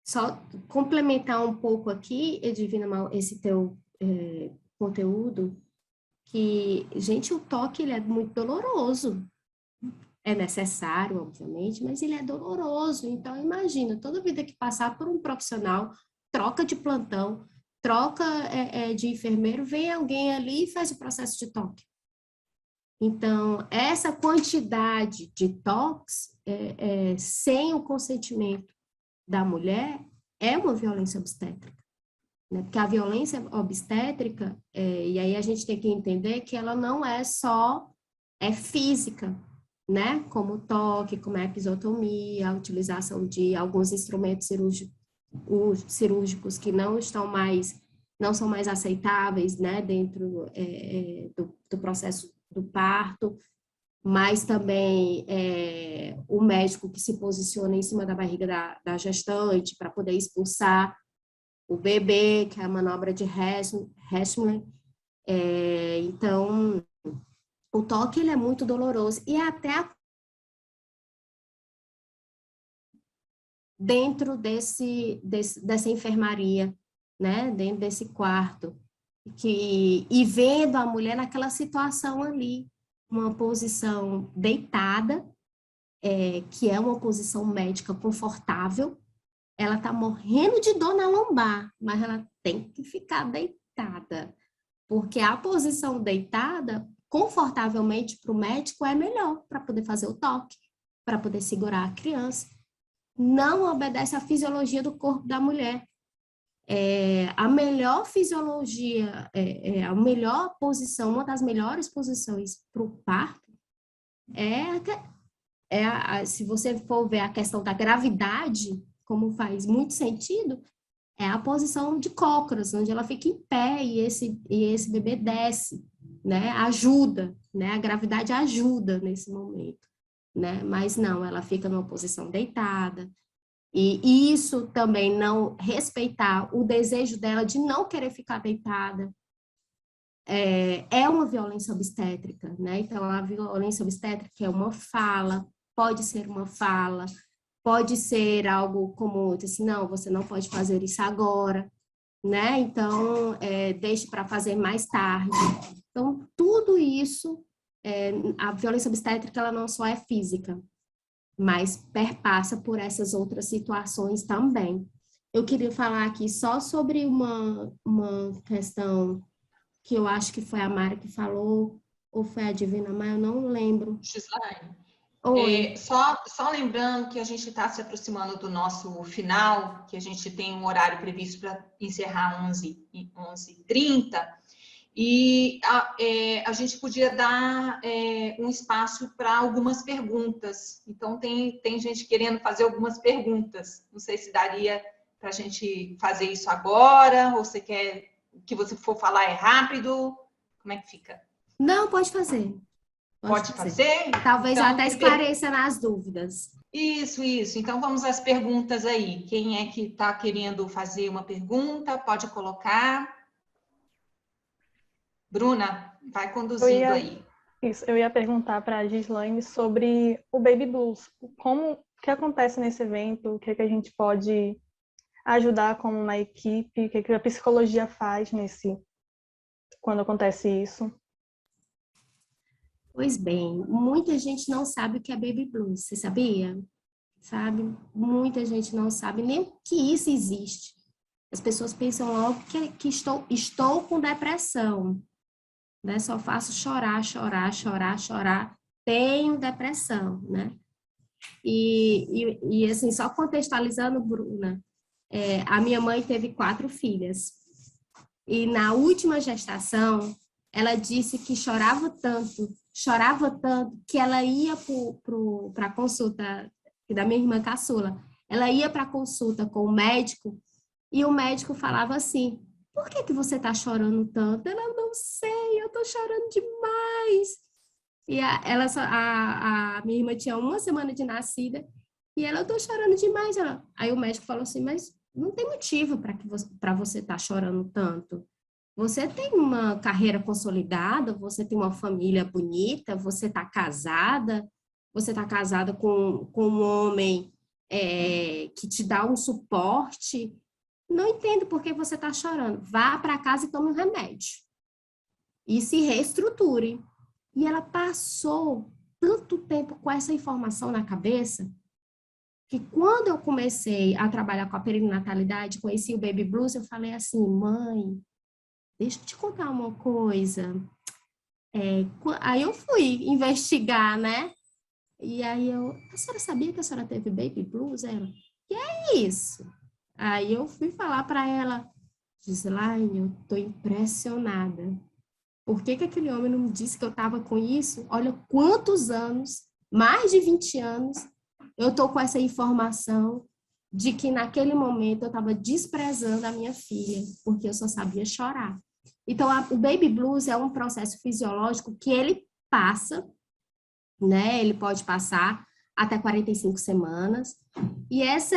Só complementar um pouco aqui, Edivina, esse teu conteúdo, que, gente, o toque ele é muito doloroso. É necessário, obviamente, mas ele é doloroso. Então, imagina, toda vida que passar por um profissional, troca de plantão, troca de enfermeiro, vem alguém ali e faz o processo de toque. Então, essa quantidade de toques sem o consentimento da mulher é uma violência obstétrica, né? Porque a violência obstétrica, e aí a gente tem que entender que ela não é só física, né? Como o toque, como a episiotomia, a utilização de alguns instrumentos cirúrgicos que não são mais aceitáveis, né? Dentro do processo do parto, mas também o médico que se posiciona em cima da barriga da gestante para poder expulsar o bebê, que é a manobra de Heschler. Então, o toque ele é muito doloroso e até dentro dessa enfermaria, né? Dentro desse quarto, e vendo a mulher naquela situação ali, uma posição deitada, que é uma posição médica confortável, ela está morrendo de dor na lombar, mas ela tem que ficar deitada, porque a posição deitada, confortavelmente para o médico, é melhor para poder fazer o toque, para poder segurar a criança. Não obedece à fisiologia do corpo da mulher. A melhor fisiologia, a melhor posição, uma das melhores posições para o parto se você for ver a questão da gravidade, como faz muito sentido, é a posição de cócoras, onde ela fica em pé e esse bebê desce, né? Ajuda, né? A gravidade ajuda nesse momento, né? Mas não, ela fica numa posição deitada. E isso também não respeitar o desejo dela de não querer ficar deitada é uma violência obstétrica, né? Então, a violência obstétrica é uma fala, pode ser uma fala, pode ser algo como, assim, não, você não pode fazer isso agora, né? Então, deixe para fazer mais tarde. Então, tudo isso, a violência obstétrica, ela não só é física, mas perpassa por essas outras situações também. Eu queria falar aqui só sobre uma questão que eu acho que foi a Mari que falou, ou foi a Divina, mas eu não lembro. Gislaine, Oi. só lembrando que a gente está se aproximando do nosso final, que a gente tem um horário previsto para encerrar 11h30, e a gente podia dar um espaço para algumas perguntas. Então, tem gente querendo fazer algumas perguntas. Não sei se daria para a gente fazer isso agora, ou você quer que você for falar rápido? Como é que fica? Não, pode fazer. Pode fazer? Talvez então, até esclareça nas dúvidas. Isso. Então, vamos às perguntas aí. Quem é que está querendo fazer uma pergunta? Pode colocar. Bruna, vai conduzindo aí. Eu ia perguntar para a Gislaine sobre o Baby Blues. O que acontece nesse evento? O que a gente pode ajudar como uma equipe? O que a psicologia faz quando acontece isso? Pois bem, muita gente não sabe o que é Baby Blues, você sabia? Sabe? Muita gente não sabe nem que isso existe. As pessoas pensam logo que estou com depressão, né? Só faço chorar, tenho depressão, né? E assim, só contextualizando, Bruna, a minha mãe teve 4 filhas. E na última gestação, ela disse que chorava tanto, que ela ia para a consulta da minha irmã caçula. Ela ia para a consulta com o médico e o médico falava assim: por que você está chorando tanto? Ela, não sei, eu estou chorando demais. E a minha irmã tinha 1 semana de nascida e ela, eu estou chorando demais. Aí o médico falou assim: mas não tem motivo para você estar chorando tanto. Você tem uma carreira consolidada, você tem uma família bonita, você está casada com um homem que te dá um suporte. Não entendo por que você está chorando. Vá para casa e tome um remédio. E se reestruture. E ela passou tanto tempo com essa informação na cabeça que quando eu comecei a trabalhar com a perinatalidade, conheci o Baby Blues, eu falei assim: mãe, deixa eu te contar uma coisa. Aí eu fui investigar, né? E aí a senhora sabia que a senhora teve Baby Blues? Ela, que é isso? Aí eu fui falar para ela: Gislaine, eu tô impressionada. Por que aquele homem não me disse que eu estava com isso? Olha quantos anos, mais de 20 anos, eu tô com essa informação de que naquele momento eu estava desprezando a minha filha, porque eu só sabia chorar. Então, o Baby Blues é um processo fisiológico que ele passa, né? Ele pode passar até 45 semanas. E essa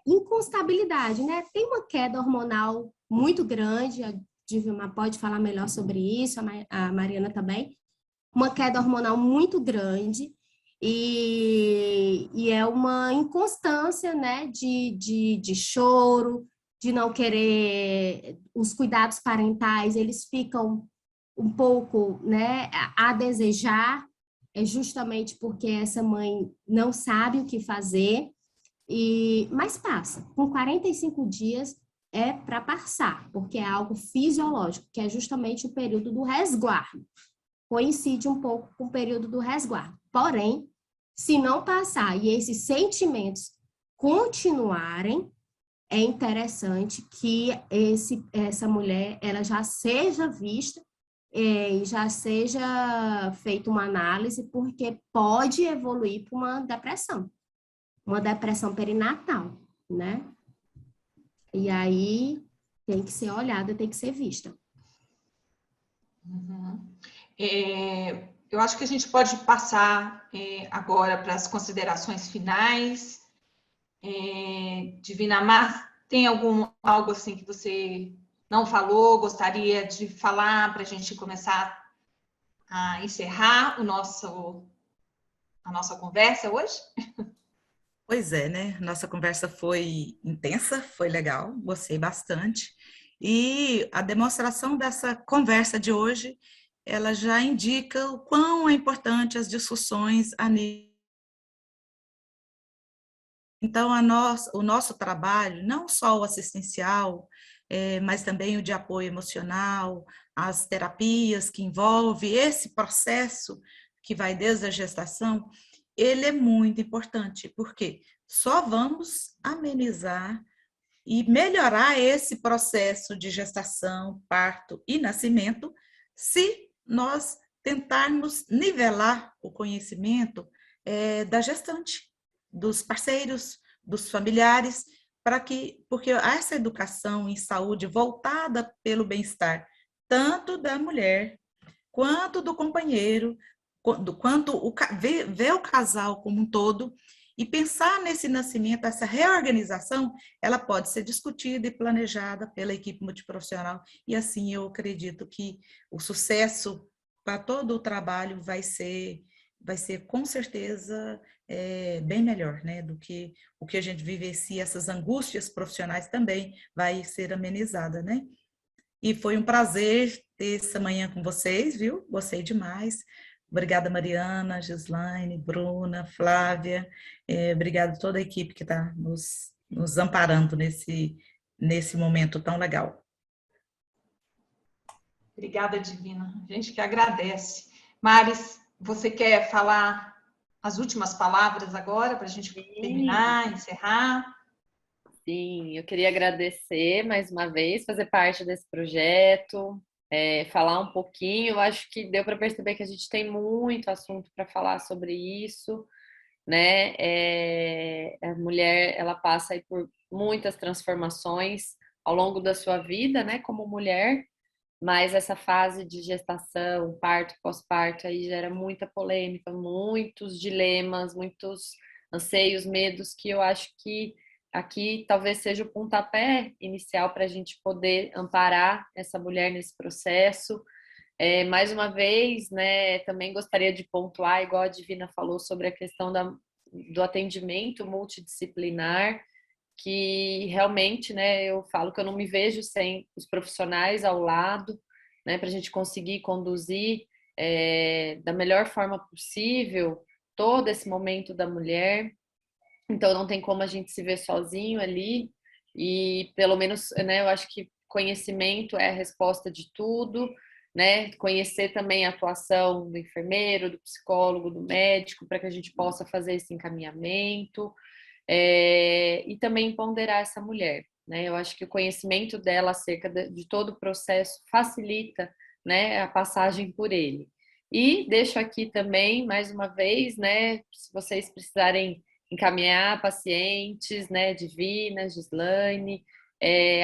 inconstabilidade, né? Tem uma queda hormonal muito grande, a Divina pode falar melhor sobre isso, a Mariana também. Uma queda hormonal muito grande e é uma inconstância, né? De choro, de não querer, os cuidados parentais, eles ficam um pouco, né, a desejar, justamente porque essa mãe não sabe o que fazer, mas passa. Com 45 dias é para passar, porque é algo fisiológico, que é justamente o período do resguardo. Coincide um pouco com o período do resguardo. Porém, se não passar e esses sentimentos continuarem, é interessante que essa mulher ela já seja vista e já seja feita uma análise, porque pode evoluir para uma depressão perinatal, né? E aí tem que ser olhada, tem que ser vista. Uhum. Eu acho que a gente pode passar agora para as considerações finais. Divina Mar, tem algo assim que você não falou, gostaria de falar para a gente começar a encerrar a nossa conversa hoje? Pois é, né? Nossa conversa foi intensa, foi legal, gostei bastante. E a demonstração dessa conversa de hoje, ela já indica o quão é importante as discussões a nível. Então, o nosso trabalho, não só o assistencial, mas também o de apoio emocional, as terapias que envolve esse processo que vai desde a gestação, ele é muito importante, porque só vamos amenizar e melhorar esse processo de gestação, parto e nascimento se nós tentarmos nivelar o conhecimento da gestante, dos parceiros, dos familiares, porque essa educação em saúde voltada pelo bem-estar, tanto da mulher, quanto do companheiro, ver o casal como um todo, e pensar nesse nascimento, essa reorganização, ela pode ser discutida e planejada pela equipe multiprofissional, e assim eu acredito que o sucesso para todo o trabalho vai ser com certeza bem melhor, né, do que o que a gente vivencia, essas angústias profissionais também vai ser amenizada, né? E foi um prazer ter essa manhã com vocês, viu? Gostei demais. Obrigada, Mariana, Gislaine, Bruna, Flávia. Obrigada a toda a equipe que está nos amparando nesse momento tão legal. Obrigada, Divina. A gente que agradece. Maris, você quer falar as últimas palavras agora para a gente terminar, encerrar? Sim, eu queria agradecer mais uma vez, fazer parte desse projeto, falar um pouquinho. Eu acho que deu para perceber que a gente tem muito assunto para falar sobre isso, né? A mulher, ela passa aí por muitas transformações ao longo da sua vida, né, como mulher, mas essa fase de gestação, parto, pós-parto, aí gera muita polêmica, muitos dilemas, muitos anseios, medos, que eu acho que aqui talvez seja o pontapé inicial para a gente poder amparar essa mulher nesse processo. Mais uma vez, né, também gostaria de pontuar, igual a Divina falou, sobre a questão do atendimento multidisciplinar, que realmente, né, eu falo que eu não me vejo sem os profissionais ao lado, né, para a gente conseguir conduzir da melhor forma possível todo esse momento da mulher. Então não tem como a gente se ver sozinho ali, e pelo menos, né, eu acho que conhecimento é a resposta de tudo, né? Conhecer também a atuação do enfermeiro, do psicólogo, do médico, para que a gente possa fazer esse encaminhamento, e também ponderar essa mulher, né? Eu acho que o conhecimento dela acerca de todo o processo facilita, né, a passagem por ele. E deixo aqui também, mais uma vez, né, se vocês precisarem encaminhar pacientes, né, Divina, Gislaine,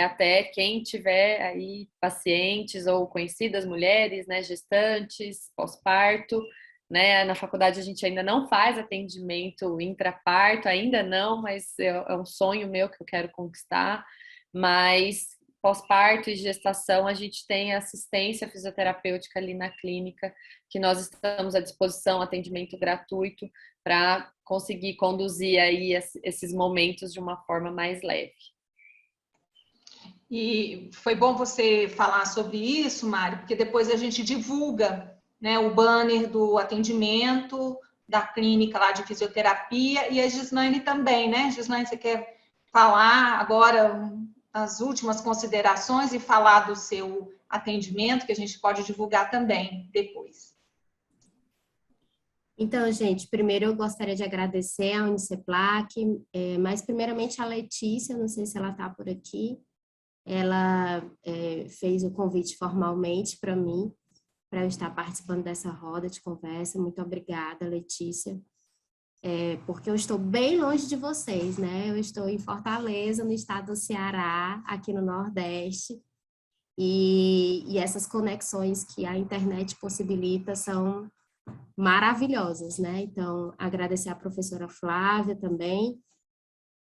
até quem tiver aí pacientes ou conhecidas mulheres, né, gestantes, pós-parto, né, na faculdade a gente ainda não faz atendimento intraparto, ainda não, mas é um sonho meu que eu quero conquistar, mas pós-parto e gestação a gente tem assistência fisioterapêutica ali na clínica, que nós estamos à disposição, atendimento gratuito, para conseguir conduzir aí esses momentos de uma forma mais leve. E foi bom você falar sobre isso, Mário, porque depois a gente divulga, né, o banner do atendimento da clínica lá de fisioterapia, e a Gislaine também, né? Gislaine, você quer falar agora as últimas considerações e falar do seu atendimento, que a gente pode divulgar também depois. Então, gente, primeiro eu gostaria de agradecer a Uniceplac, mas primeiramente a Letícia, não sei se ela está por aqui, ela fez o convite formalmente para mim, para eu estar participando dessa roda de conversa. Muito obrigada, Letícia, porque eu estou bem longe de vocês, né? Eu estou em Fortaleza, no estado do Ceará, aqui no Nordeste, e essas conexões que a internet possibilita são maravilhosas, né? Então, agradecer à professora Flávia também,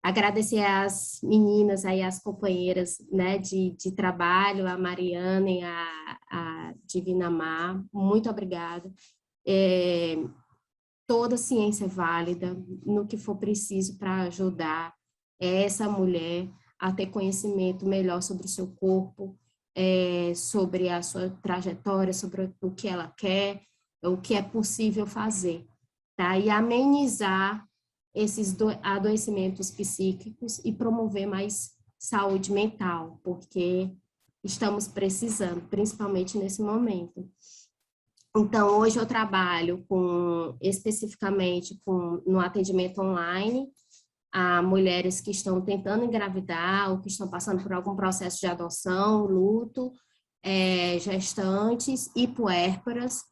agradecer às meninas aí, às companheiras, né, de trabalho, a Mariana e a Divina Mar, muito obrigada. toda ciência é válida no que for preciso para ajudar essa mulher a ter conhecimento melhor sobre o seu corpo, sobre a sua trajetória, sobre o que ela quer, o que é possível fazer, tá? E amenizar esses adoecimentos psíquicos e promover mais saúde mental, porque estamos precisando, principalmente nesse momento. Então, hoje eu trabalho especificamente no atendimento online a mulheres que estão tentando engravidar ou que estão passando por algum processo de adoção, luto, gestantes e puérperas.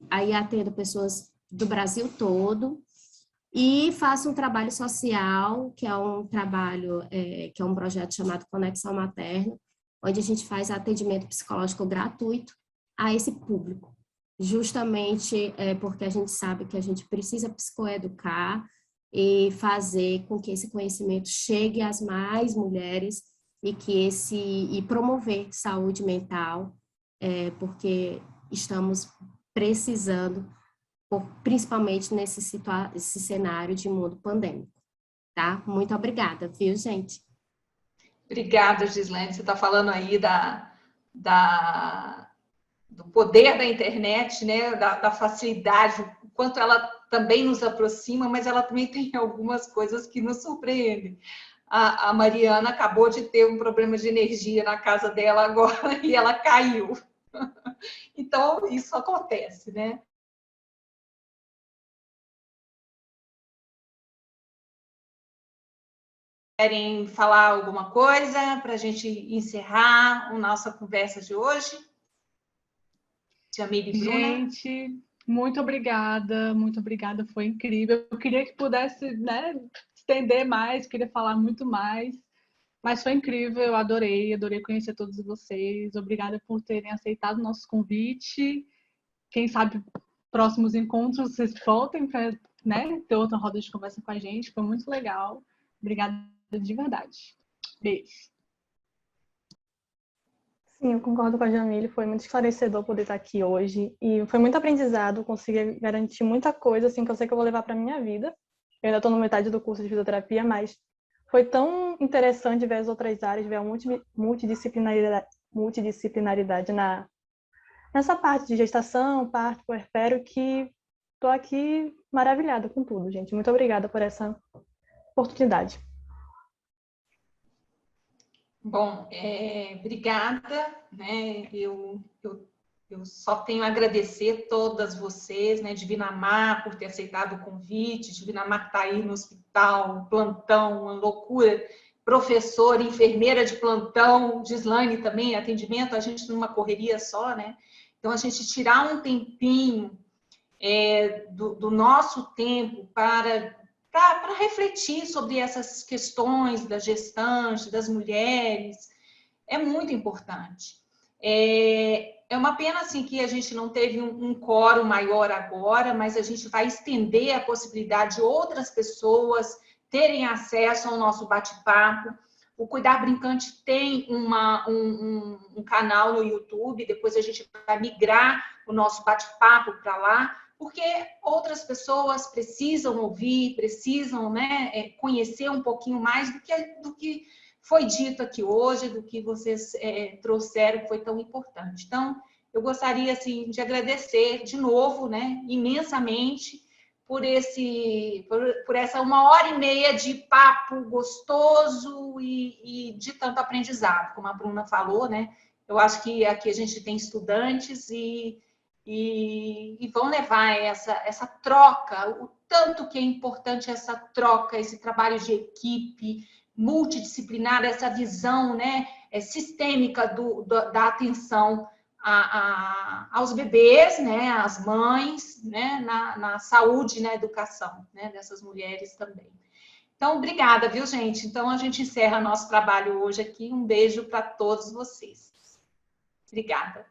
Aí atendo pessoas do Brasil todo e faço um trabalho social, que é um trabalho, que é um projeto chamado Conexão Materna, onde a gente faz atendimento psicológico gratuito a esse público, justamente porque a gente sabe que a gente precisa psicoeducar e fazer com que esse conhecimento chegue às mais mulheres e promover saúde mental, porque estamos precisando, principalmente nesse cenário de mundo pandêmico, tá? Muito obrigada, viu, gente? Obrigada, Gislaine. Você está falando aí do poder da internet, né? Da facilidade, o quanto ela também nos aproxima, mas ela também tem algumas coisas que nos surpreendem. A Mariana acabou de ter um problema de energia na casa dela agora e ela caiu. Então, isso acontece, né? Querem falar alguma coisa para a gente encerrar a nossa conversa de hoje? Jamile e Bruna? Gente, muito obrigada, foi incrível. Eu queria que pudesse, né, estender mais, queria falar muito mais, mas foi incrível, eu adorei conhecer todos vocês. Obrigada por terem aceitado o nosso convite. Quem sabe próximos encontros vocês voltem para, né, ter outra roda de conversa com a gente, foi muito legal. Obrigada de verdade. Beijo. Sim, eu concordo com a Jamile, foi muito esclarecedor poder estar aqui hoje e foi muito aprendizado, consegui garantir muita coisa assim que eu sei que eu vou levar para minha vida. Eu ainda estou na metade do curso de fisioterapia, mas foi tão interessante ver as outras áreas, ver a multidisciplinaridade nessa parte de gestação, parto, puerpério, que estou aqui maravilhada com tudo, gente. Muito obrigada por essa oportunidade. Bom, obrigada, né? Eu só tenho a agradecer todas vocês, né? Divina Mar por ter aceitado o convite, Divina Mar está aí no hospital, um plantão, uma loucura, professora, enfermeira de plantão, Gislaine também, atendimento, a gente numa correria só, né? Então, a gente tirar um tempinho do nosso tempo para refletir sobre essas questões da gestante, das mulheres, é muito importante. É uma pena assim, que a gente não teve um quórum maior agora, mas a gente vai estender a possibilidade de outras pessoas terem acesso ao nosso bate-papo. O Cuidar Brincante tem um canal no YouTube, depois a gente vai migrar o nosso bate-papo para lá, porque outras pessoas precisam ouvir, precisam, né, conhecer um pouquinho mais do que foi dito aqui hoje, do que vocês trouxeram, que foi tão importante. Então, eu gostaria assim, de agradecer de novo, né, imensamente, por essa 1h30 de papo gostoso e de tanto aprendizado, como a Bruna falou, né? Eu acho que aqui a gente tem estudantes e vão levar essa troca, o tanto que é importante essa troca, esse trabalho de equipe, multidisciplinar, essa visão, né, sistêmica da atenção aos bebês, né, às mães, né, na saúde e na educação, né, dessas mulheres também. Então, obrigada, viu, gente? Então, a gente encerra nosso trabalho hoje aqui. Um beijo para todos vocês. Obrigada.